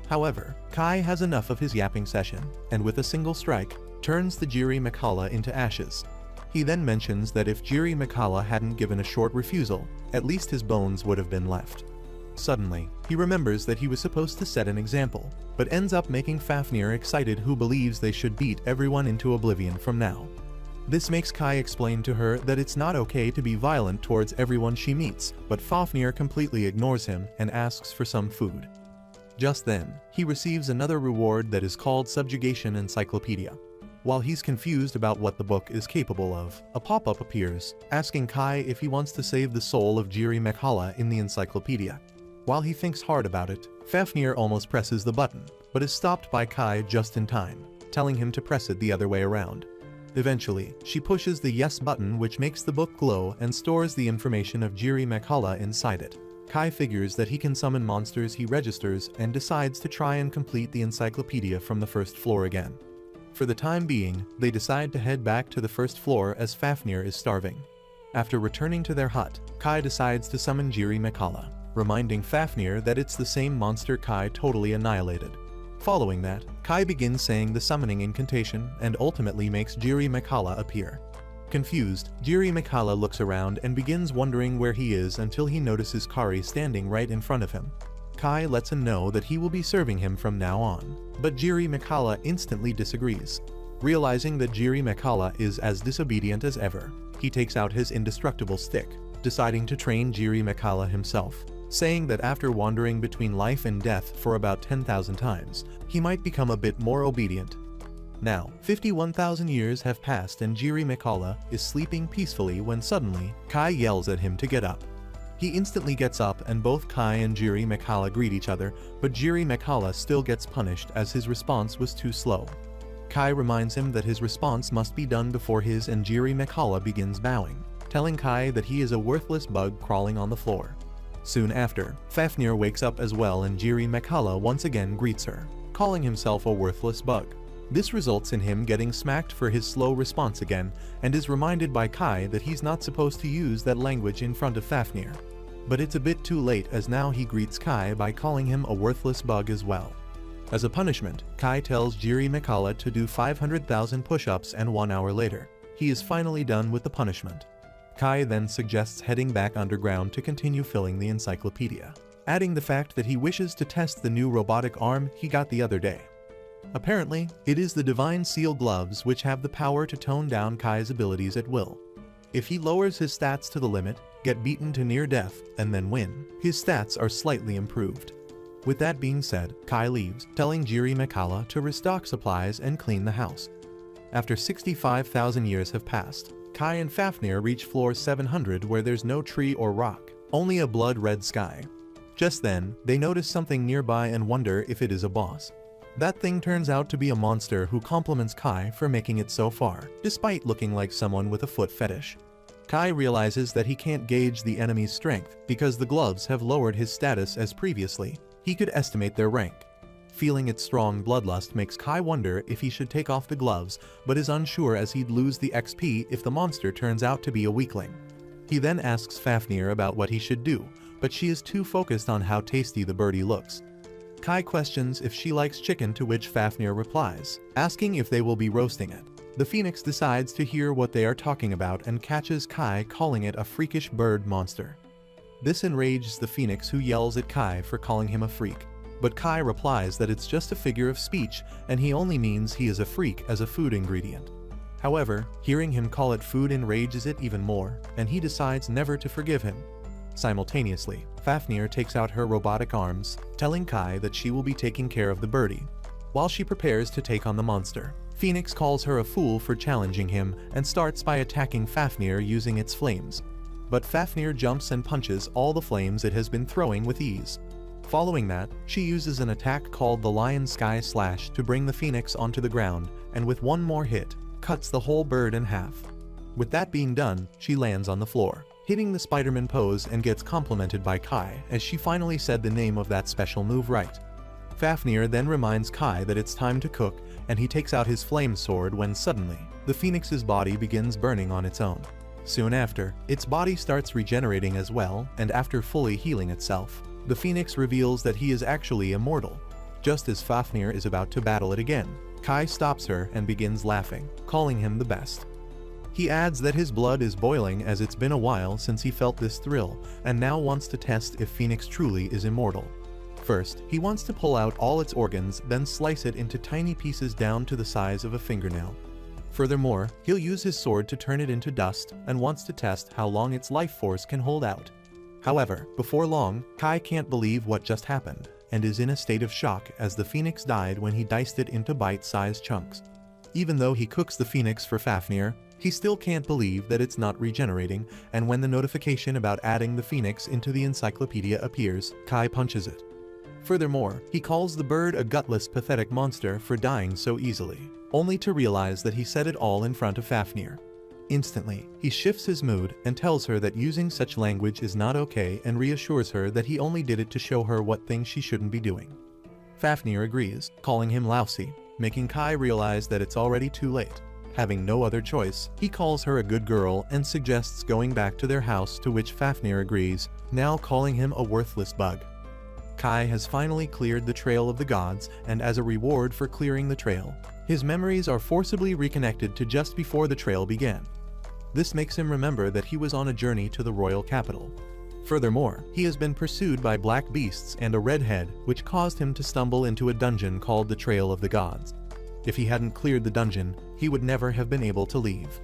However, Kai has enough of his yapping session, and with a single strike, turns the Jiri Makala into ashes. He then mentions that if Jiri Makala hadn't given a short refusal, at least his bones would have been left. Suddenly, he remembers that he was supposed to set an example, but ends up making Fafnir excited, who believes they should beat everyone into oblivion from now. This makes Kai explain to her that it's not okay to be violent towards everyone she meets, but Fafnir completely ignores him and asks for some food. Just then, he receives another reward that is called Subjugation Encyclopedia. While he's confused about what the book is capable of, a pop-up appears, asking Kai if he wants to save the soul of Jiri Makala in the encyclopedia. While he thinks hard about it, Fafnir almost presses the button, but is stopped by Kai just in time, telling him to press it the other way around. Eventually, she pushes the yes button, which makes the book glow and stores the information of Jiri Makala inside it. Kai figures that he can summon monsters. He registers and decides to try and complete the encyclopedia from the first floor again. For the time being, they decide to head back to the first floor as Fafnir is starving. After returning to their hut, Kai decides to summon Jiri Makala, reminding Fafnir that it's the same monster Kai totally annihilated. Following that, Kai begins saying the summoning incantation and ultimately makes Jiri Makala appear. Confused, Jiri Makala looks around and begins wondering where he is until he notices Kari standing right in front of him. Kai lets him know that he will be serving him from now on, but Jiri Makala instantly disagrees. Realizing that Jiri Makala is as disobedient as ever, he takes out his indestructible stick, deciding to train Jiri Makala himself, saying that after wandering between life and death for about 10,000 times, he might become a bit more obedient. Now, 51,000 years have passed and Jiri Makala is sleeping peacefully when suddenly, Kai yells at him to get up. He instantly gets up and both Kai and Jiri Makala greet each other, but Jiri Makala still gets punished as his response was too slow. Kai reminds him that his response must be done before his, and Jiri Makala begins bowing, telling Kai that he is a worthless bug crawling on the floor. Soon after, Fafnir wakes up as well and Jiri Makala once again greets her, calling himself a worthless bug. This results in him getting smacked for his slow response again, and is reminded by Kai that he's not supposed to use that language in front of Fafnir. But it's a bit too late, as now he greets Kai by calling him a worthless bug as well. As a punishment, Kai tells Jiri Makala to do 500,000 push-ups, and 1 hour later, he is finally done with the punishment. Kai then suggests heading back underground to continue filling the encyclopedia, adding the fact that he wishes to test the new robotic arm he got the other day. Apparently, it is the Divine Seal gloves which have the power to tone down Kai's abilities at will. If he lowers his stats to the limit, get beaten to near death, and then win, his stats are slightly improved. With that being said, Kai leaves, telling Jiri Makala to restock supplies and clean the house. After 65,000 years have passed, Kai and Fafnir reach floor 700, where there's no tree or rock, only a blood-red sky. Just then, they notice something nearby and wonder if it is a boss. That thing turns out to be a monster who compliments Kai for making it so far, despite looking like someone with a foot fetish. Kai realizes that he can't gauge the enemy's strength because the gloves have lowered his status as previously. He could estimate their rank. Feeling its strong bloodlust makes Kai wonder if he should take off the gloves, but is unsure as he'd lose the XP if the monster turns out to be a weakling. He then asks Fafnir about what he should do, but she is too focused on how tasty the birdie looks. Kai questions if she likes chicken, to which Fafnir replies, asking if they will be roasting it. The Phoenix decides to hear what they are talking about and catches Kai calling it a freakish bird monster. This enrages the Phoenix, who yells at Kai for calling him a freak. But Kai replies that it's just a figure of speech and he only means he is a freak as a food ingredient. However, hearing him call it food enrages it even more, and he decides never to forgive him. Simultaneously, Fafnir takes out her robotic arms, telling Kai that she will be taking care of the birdie, while she prepares to take on the monster. Phoenix calls her a fool for challenging him and starts by attacking Fafnir using its flames. But Fafnir jumps and punches all the flames it has been throwing with ease. Following that, she uses an attack called the Lion Sky Slash to bring the Phoenix onto the ground, and with one more hit, cuts the whole bird in half. With that being done, she lands on the floor, hitting the Spider-Man pose, and gets complimented by Kai as she finally said the name of that special move right. Fafnir then reminds Kai that it's time to cook, and he takes out his flame sword when suddenly, the Phoenix's body begins burning on its own. Soon after, its body starts regenerating as well, and after fully healing itself, the Phoenix reveals that he is actually immortal. Just as Fafnir is about to battle it again, Kai stops her and begins laughing, calling him the best. He adds that his blood is boiling as it's been a while since he felt this thrill, and now wants to test if Phoenix truly is immortal. First, he wants to pull out all its organs, then slice it into tiny pieces down to the size of a fingernail. Furthermore, he'll use his sword to turn it into dust, and wants to test how long its life force can hold out. However, before long, Kai can't believe what just happened, and is in a state of shock as the Phoenix died when he diced it into bite-sized chunks. Even though he cooks the Phoenix for Fafnir, he still can't believe that it's not regenerating, and when the notification about adding the Phoenix into the encyclopedia appears, Kai punches it. Furthermore, he calls the bird a gutless, pathetic monster for dying so easily, only to realize that he said it all in front of Fafnir. Instantly, he shifts his mood and tells her that using such language is not okay, and reassures her that he only did it to show her what things she shouldn't be doing. Fafnir agrees, calling him lousy, making Kai realize that it's already too late. Having no other choice, he calls her a good girl and suggests going back to their house, to which Fafnir agrees, now calling him a worthless bug. Kai has finally cleared the trail of the gods, and as a reward for clearing the trail, his memories are forcibly reconnected to just before the trail began. This makes him remember that he was on a journey to the royal capital. Furthermore, he has been pursued by black beasts and a redhead, which caused him to stumble into a dungeon called the Trail of the Gods. If he hadn't cleared the dungeon, he would never have been able to leave.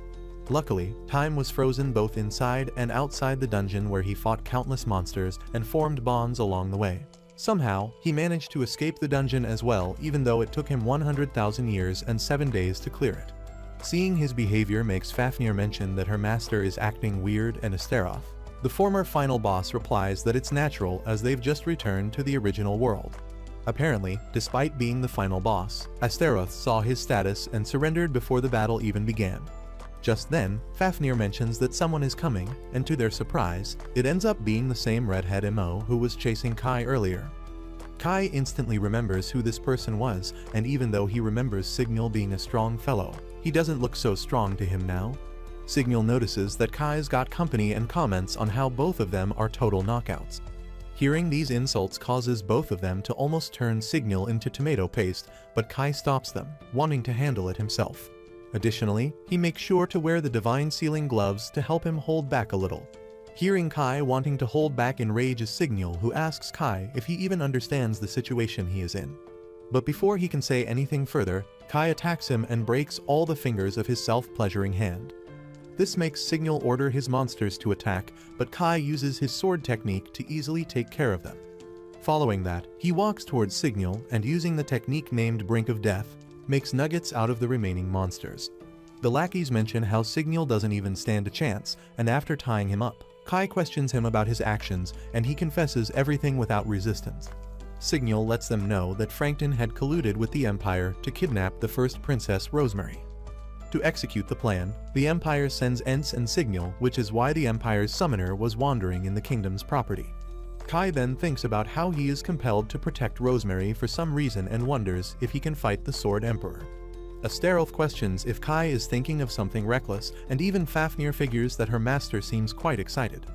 Luckily, time was frozen both inside and outside the dungeon, where he fought countless monsters and formed bonds along the way. Somehow, he managed to escape the dungeon as well, even though it took him 100,000 years and 7 days to clear it. Seeing his behavior makes Fafnir mention that her master is acting weird, and Astaroth, the former final boss, replies that it's natural as they've just returned to the original world. Apparently, despite being the final boss, Astaroth saw his status and surrendered before the battle even began. Just then, Fafnir mentions that someone is coming, and to their surprise, it ends up being the same redhead MO who was chasing Kai earlier. Kai instantly remembers who this person was, and even though he remembers Signal being a strong fellow, he doesn't look so strong to him now. Signal notices that Kai's got company and comments on how both of them are total knockouts. Hearing these insults causes both of them to almost turn Signal into tomato paste, but Kai stops them, wanting to handle it himself. Additionally, he makes sure to wear the divine sealing gloves to help him hold back a little. Hearing Kai wanting to hold back enrages Signal, who asks Kai if he even understands the situation he is in. But before he can say anything further, Kai attacks him and breaks all the fingers of his self-pleasuring hand. This makes Signal order his monsters to attack, but Kai uses his sword technique to easily take care of them. Following that, he walks towards Signal and, using the technique named Brink of Death, makes nuggets out of the remaining monsters. The lackeys mention how Signal doesn't even stand a chance, and after tying him up, Kai questions him about his actions, and he confesses everything without resistance. Signal lets them know that Frankton had colluded with the Empire to kidnap the first princess, Rosemary. To execute the plan, the Empire sends Ents and Signal, which is why the Empire's summoner was wandering in the kingdom's property. Kai then thinks about how he is compelled to protect Rosemary for some reason and wonders if he can fight the Sword Emperor. Astaroth questions if Kai is thinking of something reckless, and even Fafnir figures that her master seems quite excited.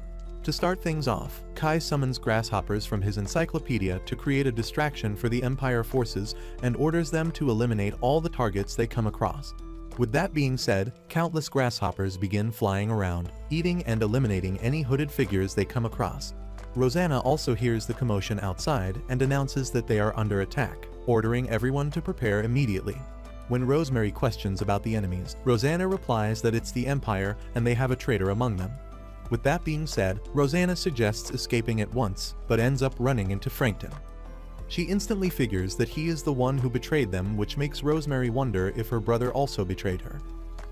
To start things off, Kai summons grasshoppers from his encyclopedia to create a distraction for the Empire forces and orders them to eliminate all the targets they come across. With that being said, countless grasshoppers begin flying around, eating and eliminating any hooded figures they come across. Rosanna also hears the commotion outside and announces that they are under attack, ordering everyone to prepare immediately. When Rosemary questions about the enemies, Rosanna replies that it's the Empire and they have a traitor among them. With that being said, Rosanna suggests escaping at once, but ends up running into Frankton. She instantly figures that he is the one who betrayed them, which makes Rosemary wonder if her brother also betrayed her.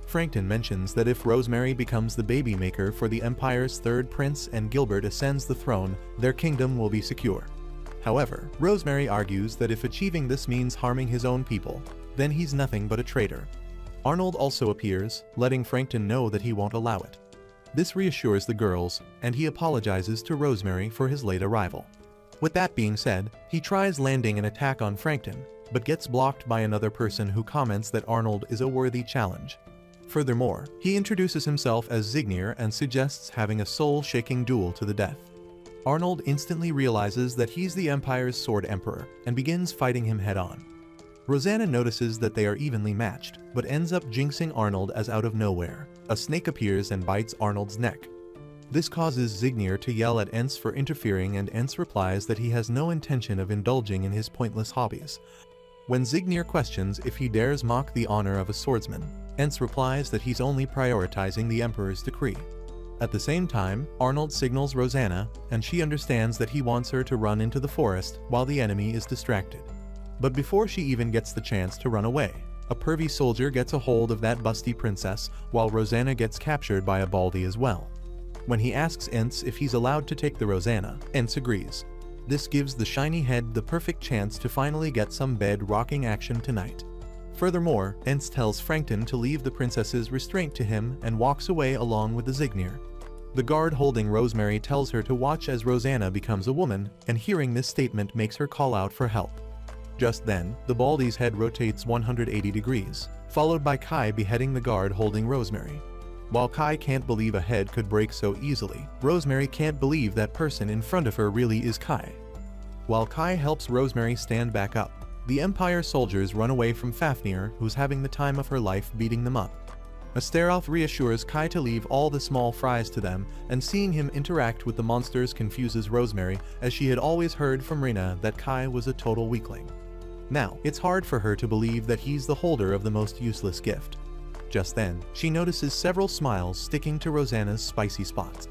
Frankton mentions that if Rosemary becomes the baby maker for the Empire's third prince and Gilbert ascends the throne, their kingdom will be secure. However, Rosemary argues that if achieving this means harming his own people, then he's nothing but a traitor. Arnold also appears, letting Frankton know that he won't allow it. This reassures the girls, and he apologizes to Rosemary for his late arrival. With that being said, he tries landing an attack on Frankton, but gets blocked by another person who comments that Arnold is a worthy challenge. Furthermore, he introduces himself as Zignir and suggests having a soul-shaking duel to the death. Arnold instantly realizes that he's the Empire's Sword Emperor and begins fighting him head-on. Rosanna notices that they are evenly matched, but ends up jinxing Arnold as out of nowhere. A snake appears and bites Arnold's neck. This causes Zignir to yell at Ence for interfering, and Ence replies that he has no intention of indulging in his pointless hobbies. When Zignir questions if he dares mock the honor of a swordsman, Ence replies that he's only prioritizing the Emperor's decree. At the same time, Arnold signals Rosanna, and she understands that he wants her to run into the forest while the enemy is distracted. But before she even gets the chance to run away, a pervy soldier gets a hold of that busty princess, while Rosanna gets captured by a baldy as well. When he asks Ence if he's allowed to take the Rosanna, Ence agrees. This gives the shiny head the perfect chance to finally get some bed-rocking action tonight. Furthermore, Ence tells Frankton to leave the princess's restraint to him and walks away along with the Zignir. The guard holding Rosemary tells her to watch as Rosanna becomes a woman, and hearing this statement makes her call out for help. Just then, the baldy's head rotates 180 degrees, followed by Kai beheading the guard holding Rosemary. While Kai can't believe a head could break so easily, Rosemary can't believe that person in front of her really is Kai. While Kai helps Rosemary stand back up, the Empire soldiers run away from Fafnir, who's having the time of her life beating them up. Astaroth reassures Kai to leave all the small fries to them, and seeing him interact with the monsters confuses Rosemary, as she had always heard from Rena that Kai was a total weakling. Now, it's hard for her to believe that he's the holder of the most useless gift. Just then, she notices several smiles sticking to Rosanna's spicy spots.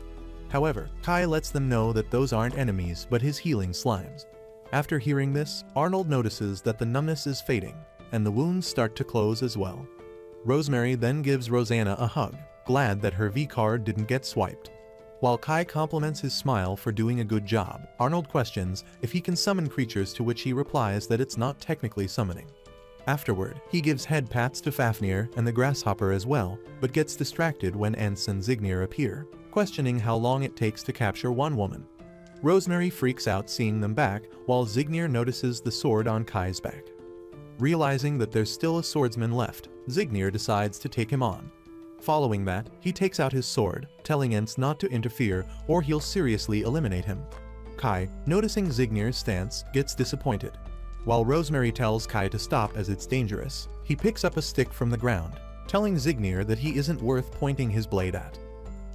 However, Kai lets them know that those aren't enemies but his healing slimes. After hearing this, Arnold notices that the numbness is fading, and the wounds start to close as well. Rosemary then gives Rosanna a hug, glad that her V-card didn't get swiped. While Kai compliments his smile for doing a good job, Arnold questions if he can summon creatures, to which he replies that it's not technically summoning. Afterward, he gives head pats to Fafnir and the grasshopper as well, but gets distracted when Ence and Zignir appear, questioning how long it takes to capture one woman. Rosemary freaks out seeing them back, while Zignir notices the sword on Kai's back. Realizing that there's still a swordsman left, Zignir decides to take him on. Following that, he takes out his sword, telling Ence not to interfere or he'll seriously eliminate him. Kai, noticing Zignir's stance, gets disappointed. While Rosemary tells Kai to stop as it's dangerous, he picks up a stick from the ground, telling Zignir that he isn't worth pointing his blade at.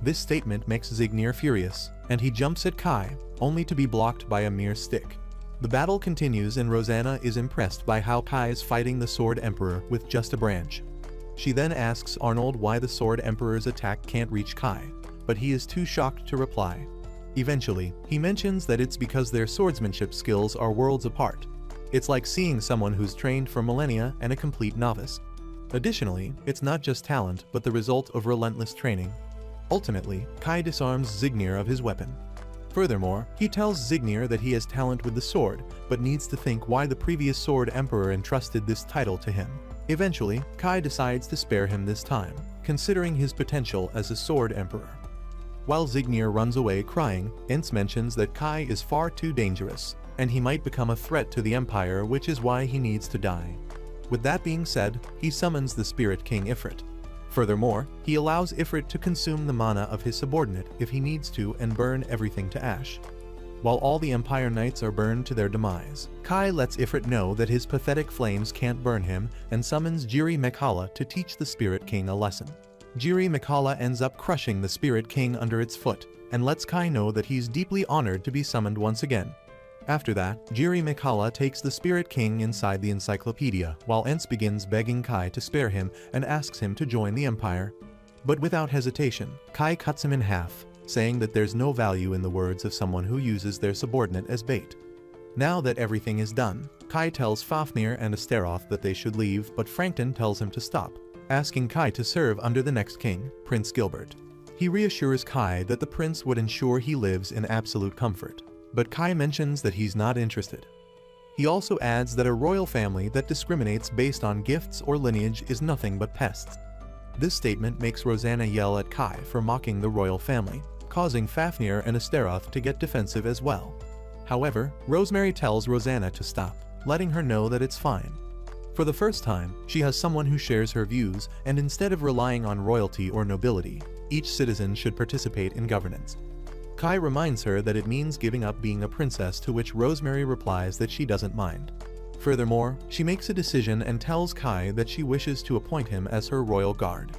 This statement makes Zignir furious, and he jumps at Kai, only to be blocked by a mere stick. The battle continues, and Rosanna is impressed by how Kai is fighting the Sword Emperor with just a branch. She then asks Arnold why the Sword Emperor's attack can't reach Kai, but he is too shocked to reply. Eventually, he mentions that it's because their swordsmanship skills are worlds apart. It's like seeing someone who's trained for millennia and a complete novice. Additionally, it's not just talent but the result of relentless training. Ultimately, Kai disarms Zignir of his weapon. Furthermore, he tells Zignir that he has talent with the sword, but needs to think why the previous Sword Emperor entrusted this title to him. Eventually, Kai decides to spare him this time, considering his potential as a Sword Emperor. While Zignir runs away crying, Ence mentions that Kai is far too dangerous, and he might become a threat to the Empire, which is why he needs to die. With that being said, he summons the Spirit King Ifrit. Furthermore, he allows Ifrit to consume the mana of his subordinate if he needs to and burn everything to ash. While all the Empire Knights are burned to their demise, Kai lets Ifrit know that his pathetic flames can't burn him and summons Jiri Mekhala to teach the Spirit King a lesson. Jiri Mekhala ends up crushing the Spirit King under its foot and lets Kai know that he's deeply honored to be summoned once again. After that, Jiri Mekhala takes the Spirit King inside the encyclopedia while Ents begins begging Kai to spare him and asks him to join the Empire. But without hesitation, Kai cuts him in half, saying that there's no value in the words of someone who uses their subordinate as bait. Now that everything is done, Kai tells Fafnir and Astaroth that they should leave, but Frankton tells him to stop, asking Kai to serve under the next king, Prince Gilbert. He reassures Kai that the prince would ensure he lives in absolute comfort, but Kai mentions that he's not interested. He also adds that a royal family that discriminates based on gifts or lineage is nothing but pests. This statement makes Rosanna yell at Kai for mocking the royal family, causing Fafnir and Astaroth to get defensive as well. However, Rosemary tells Rosanna to stop, letting her know that it's fine. For the first time, she has someone who shares her views, and instead of relying on royalty or nobility, each citizen should participate in governance. Kai reminds her that it means giving up being a princess, to which Rosemary replies that she doesn't mind. Furthermore, she makes a decision and tells Kai that she wishes to appoint him as her royal guard.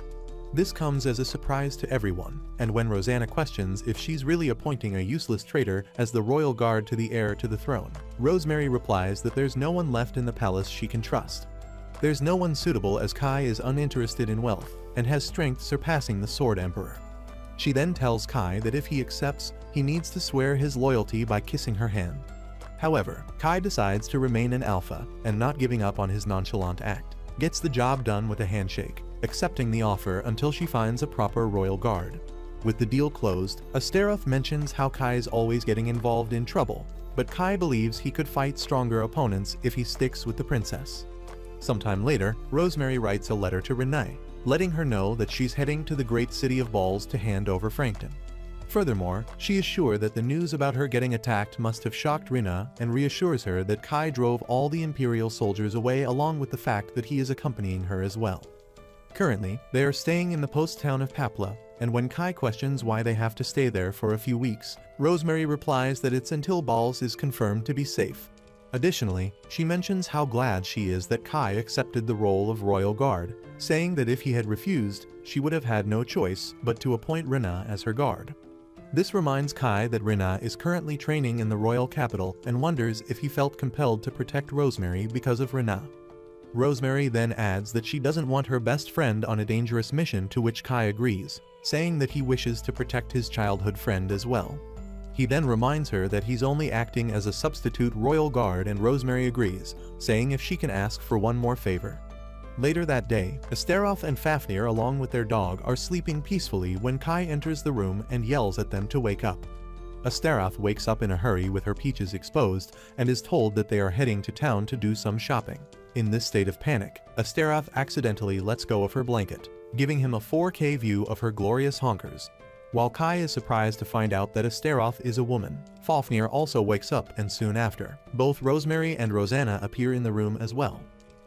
This comes as a surprise to everyone, and when Rosanna questions if she's really appointing a useless traitor as the royal guard to the heir to the throne, Rosemary replies that there's no one left in the palace she can trust. There's no one suitable, as Kai is uninterested in wealth and has strength surpassing the Sword Emperor. She then tells Kai that if he accepts, he needs to swear his loyalty by kissing her hand. However, Kai decides to remain an alpha and, not giving up on his nonchalant act, gets the job done with a handshake, accepting the offer until she finds a proper royal guard. With the deal closed, Astaroth mentions how Kai is always getting involved in trouble, but Kai believes he could fight stronger opponents if he sticks with the princess. Sometime later, Rosemary writes a letter to Renee, letting her know that she's heading to the great city of Balls to hand over Frankton. Furthermore, she is sure that the news about her getting attacked must have shocked Rina and reassures her that Kai drove all the Imperial soldiers away, along with the fact that he is accompanying her as well. Currently, they are staying in the post town of Papla, and when Kai questions why they have to stay there for a few weeks, Rosemary replies that it's until Balls is confirmed to be safe. Additionally, she mentions how glad she is that Kai accepted the role of royal guard, saying that if he had refused, she would have had no choice but to appoint Rina as her guard. This reminds Kai that Rina is currently training in the royal capital and wonders if he felt compelled to protect Rosemary because of Rina. Rosemary then adds that she doesn't want her best friend on a dangerous mission, to which Kai agrees, saying that he wishes to protect his childhood friend as well. He then reminds her that he's only acting as a substitute royal guard, and Rosemary agrees, saying if she can ask for one more favor. Later that day, Astaroth and Fafnir along with their dog are sleeping peacefully when Kai enters the room and yells at them to wake up. Astaroth wakes up in a hurry with her peaches exposed and is told that they are heading to town to do some shopping. In this state of panic, Astaroth accidentally lets go of her blanket, giving him a 4K view of her glorious honkers. While Kai is surprised to find out that Astaroth is a woman, Fafnir also wakes up, and soon after, both Rosemary and Rosanna appear in the room as well.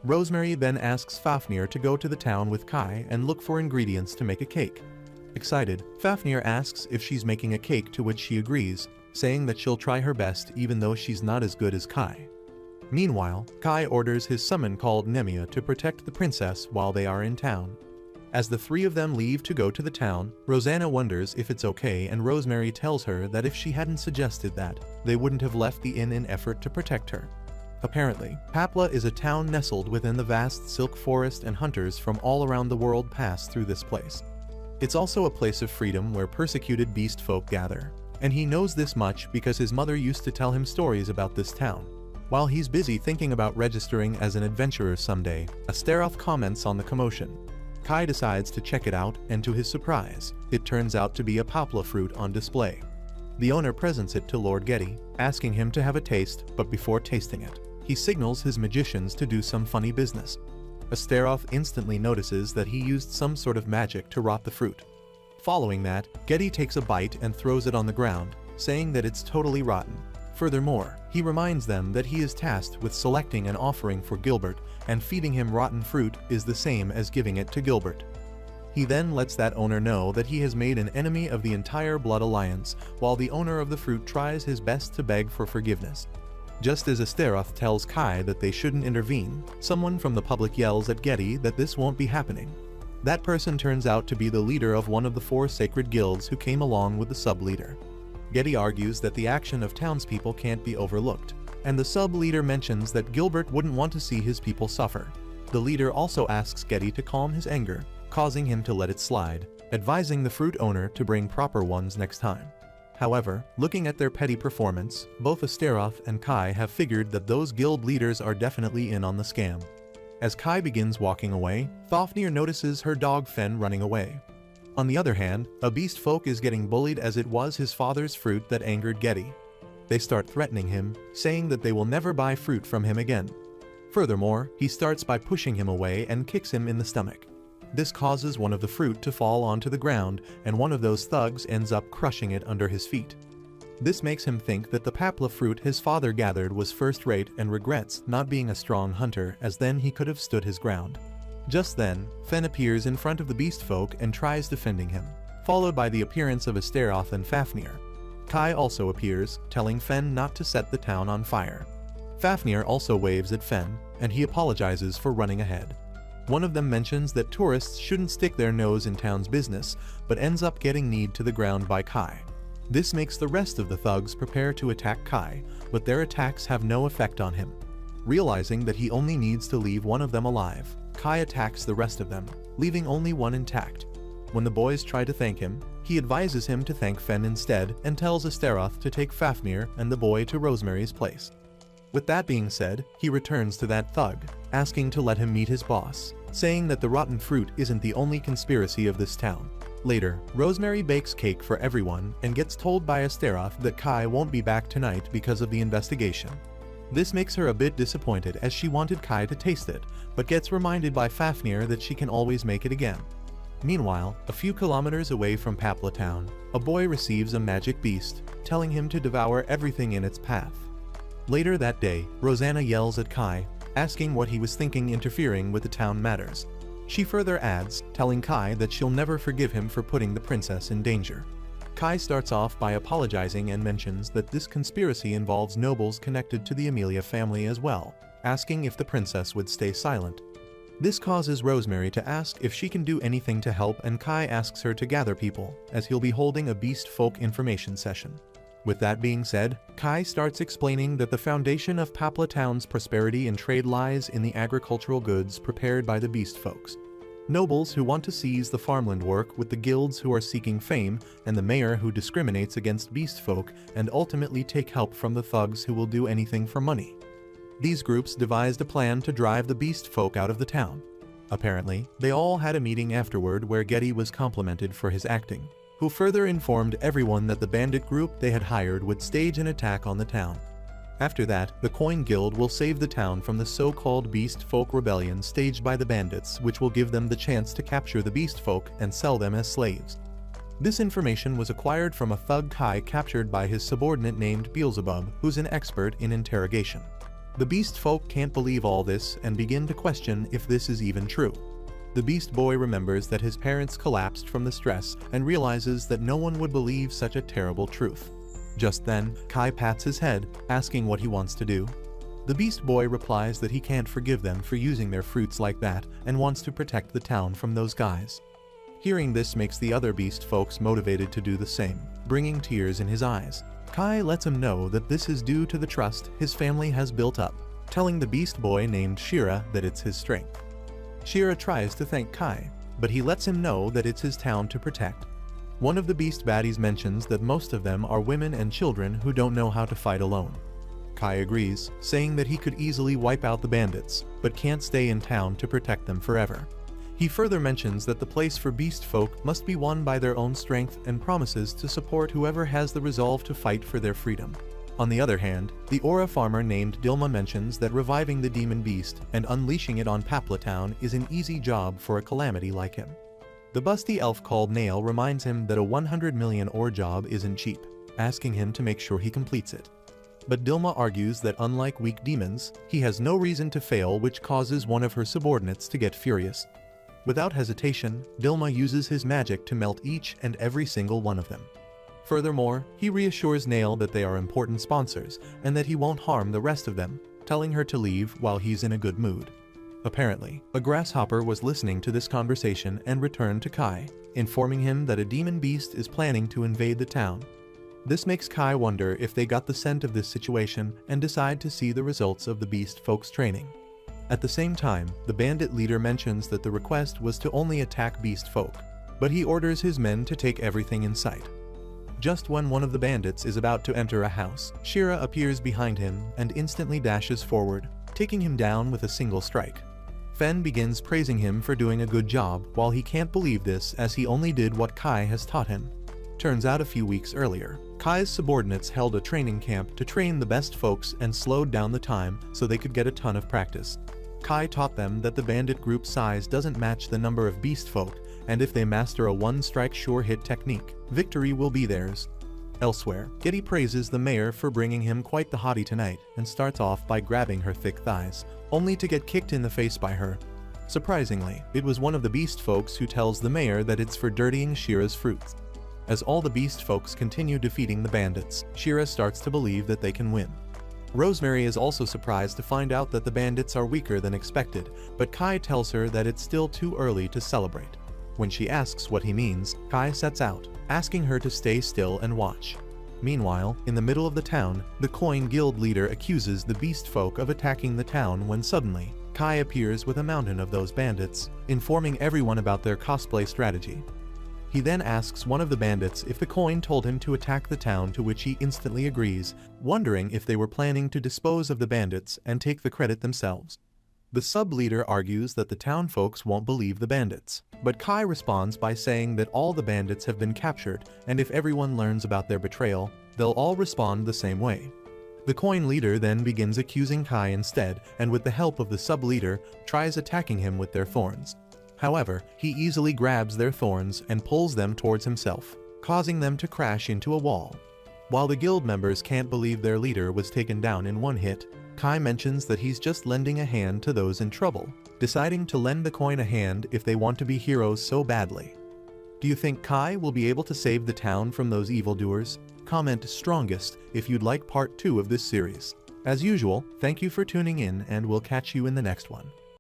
Rosemary then asks Fafnir to go to the town with Kai and look for ingredients to make a cake. Excited, Fafnir asks if she's making a cake, to which she agrees, saying that she'll try her best even though she's not as good as Kai. Meanwhile, Kai orders his summon called Nemia to protect the princess while they are in town. As the three of them leave to go to the town, Rosanna wonders if it's okay, and Rosemary tells her that if she hadn't suggested that, they wouldn't have left the inn in effort to protect her. Apparently, Papla is a town nestled within the vast silk forest, and hunters from all around the world pass through this place. It's also a place of freedom where persecuted beast folk gather, and he knows this much because his mother used to tell him stories about this town. While he's busy thinking about registering as an adventurer someday, Astaroth comments on the commotion. Kai decides to check it out, and to his surprise, it turns out to be a papla fruit on display. The owner presents it to Lord Getty, asking him to have a taste, but before tasting it, he signals his magicians to do some funny business. Astaroth instantly notices that he used some sort of magic to rot the fruit. Following that, Getty takes a bite and throws it on the ground, saying that it's totally rotten. Furthermore, he reminds them that he is tasked with selecting an offering for Gilbert, and feeding him rotten fruit is the same as giving it to Gilbert. He then lets that owner know that he has made an enemy of the entire Blood Alliance, while the owner of the fruit tries his best to beg for forgiveness. Just as Astaroth tells Kai that they shouldn't intervene, someone from the public yells at Getty that this won't be happening. That person turns out to be the leader of one of the 4 sacred guilds who came along with the sub-leader. Getty argues that the action of townspeople can't be overlooked, and the sub-leader mentions that Gilbert wouldn't want to see his people suffer. The leader also asks Getty to calm his anger, causing him to let it slide, advising the fruit owner to bring proper ones next time. However, looking at their petty performance, both Astaroth and Kai have figured that those guild leaders are definitely in on the scam. As Kai begins walking away, Thofnir notices her dog Fen running away. On the other hand, a beast folk is getting bullied as it was his father's fruit that angered Getty. They start threatening him, saying that they will never buy fruit from him again. Furthermore, he starts by pushing him away and kicks him in the stomach. This causes one of the fruit to fall onto the ground, and one of those thugs ends up crushing it under his feet. This makes him think that the papla fruit his father gathered was first-rate and regrets not being a strong hunter, as then he could have stood his ground. Just then, Fen appears in front of the beast folk and tries defending him, followed by the appearance of Astaroth and Fafnir. Kai also appears, telling Fen not to set the town on fire. Fafnir also waves at Fen, and he apologizes for running ahead. One of them mentions that tourists shouldn't stick their nose in town's business, but ends up getting kneed to the ground by Kai. This makes the rest of the thugs prepare to attack Kai, but their attacks have no effect on him. Realizing that he only needs to leave one of them alive, Kai attacks the rest of them, leaving only one intact. When the boys try to thank him, he advises him to thank Fen instead and tells Astaroth to take Fafnir and the boy to Rosemary's place. With that being said, he returns to that thug, asking to let him meet his boss, saying that the rotten fruit isn't the only conspiracy of this town. Later, Rosemary bakes cake for everyone and gets told by Astaroth that Kai won't be back tonight because of the investigation. This makes her a bit disappointed as she wanted Kai to taste it, but gets reminded by Fafnir that she can always make it again. Meanwhile, a few kilometers away from Papla Town, a boy receives a magic beast, telling him to devour everything in its path. Later that day, Rosanna yells at Kai, asking what he was thinking interfering with the town matters. She further adds, telling Kai that she'll never forgive him for putting the princess in danger. Kai starts off by apologizing and mentions that this conspiracy involves nobles connected to the Amelia family as well, asking if the princess would stay silent. This causes Rosemary to ask if she can do anything to help, and Kai asks her to gather people, as he'll be holding a beast folk information session. With that being said, Kai starts explaining that the foundation of Papla Town's prosperity and trade lies in the agricultural goods prepared by the beast folks. Nobles who want to seize the farmland work with the guilds who are seeking fame, and the mayor who discriminates against beast folk and ultimately take help from the thugs who will do anything for money. These groups devised a plan to drive the beast folk out of the town. Apparently, they all had a meeting afterward where Getty was complimented for his acting, who further informed everyone that the bandit group they had hired would stage an attack on the town. After that, the Coin Guild will save the town from the so-called Beast Folk rebellion staged by the bandits, which will give them the chance to capture the Beast Folk and sell them as slaves. This information was acquired from a thug Kai captured by his subordinate named Beelzebub, who's an expert in interrogation. The Beast Folk can't believe all this and begin to question if this is even true. The Beast Boy remembers that his parents collapsed from the stress and realizes that no one would believe such a terrible truth. Just then, Kai pats his head, asking what he wants to do. The Beast Boy replies that he can't forgive them for using their fruits like that and wants to protect the town from those guys. Hearing this makes the other Beast folks motivated to do the same, bringing tears in his eyes. Kai lets him know that this is due to the trust his family has built up, telling the Beast Boy named Shira that it's his strength. Shira tries to thank Kai, but he lets him know that it's his town to protect. One of the beast baddies mentions that most of them are women and children who don't know how to fight alone. Kai agrees, saying that he could easily wipe out the bandits, but can't stay in town to protect them forever. He further mentions that the place for beast folk must be won by their own strength and promises to support whoever has the resolve to fight for their freedom. On the other hand, the Aura farmer named Dilma mentions that reviving the demon beast and unleashing it on Papla Town is an easy job for a calamity like him. The busty elf called Nail reminds him that a 100 million ore job isn't cheap, asking him to make sure he completes it. But Dilma argues that unlike weak demons, he has no reason to fail, which causes one of her subordinates to get furious. Without hesitation, Dilma uses his magic to melt each and every single one of them. Furthermore, he reassures Nail that they are important sponsors and that he won't harm the rest of them, telling her to leave while he's in a good mood. Apparently, a grasshopper was listening to this conversation and returned to Kai, informing him that a demon beast is planning to invade the town. This makes Kai wonder if they got the scent of this situation and decide to see the results of the beast folk's training. At the same time, the bandit leader mentions that the request was to only attack beast folk, but he orders his men to take everything in sight. Just when one of the bandits is about to enter a house, Shira appears behind him and instantly dashes forward, taking him down with a single strike. Fen begins praising him for doing a good job while he can't believe this as he only did what Kai has taught him. Turns out a few weeks earlier, Kai's subordinates held a training camp to train the best folks and slowed down the time so they could get a ton of practice. Kai taught them that the bandit group size doesn't match the number of beast folk, and if they master a one-strike sure hit technique, victory will be theirs. Elsewhere, Getty praises the mayor for bringing him quite the hottie tonight and starts off by grabbing her thick thighs, only to get kicked in the face by her. Surprisingly, it was one of the beast folks who tells the mayor that it's for dirtying Shira's fruits. As all the beast folks continue defeating the bandits, Shira starts to believe that they can win. Rosemary is also surprised to find out that the bandits are weaker than expected, but Kai tells her that it's still too early to celebrate. When she asks what he means, Kai sets out, asking her to stay still and watch. Meanwhile, in the middle of the town, the Coin Guild leader accuses the beast folk of attacking the town when suddenly, Kai appears with a mountain of those bandits, informing everyone about their cosplay strategy. He then asks one of the bandits if the coin told him to attack the town, to which he instantly agrees, wondering if they were planning to dispose of the bandits and take the credit themselves. The sub-leader argues that the town folks won't believe the bandits, but Kai responds by saying that all the bandits have been captured, and if everyone learns about their betrayal, they'll all respond the same way. The coin leader then begins accusing Kai instead, and with the help of the sub-leader, tries attacking him with their thorns. However, he easily grabs their thorns and pulls them towards himself, causing them to crash into a wall. While the guild members can't believe their leader was taken down in one hit, Kai mentions that he's just lending a hand to those in trouble, deciding to lend the coin a hand if they want to be heroes so badly. Do you think Kai will be able to save the town from those evildoers? Comment strongest if you'd like part 2 of this series. As usual, thank you for tuning in and we'll catch you in the next one.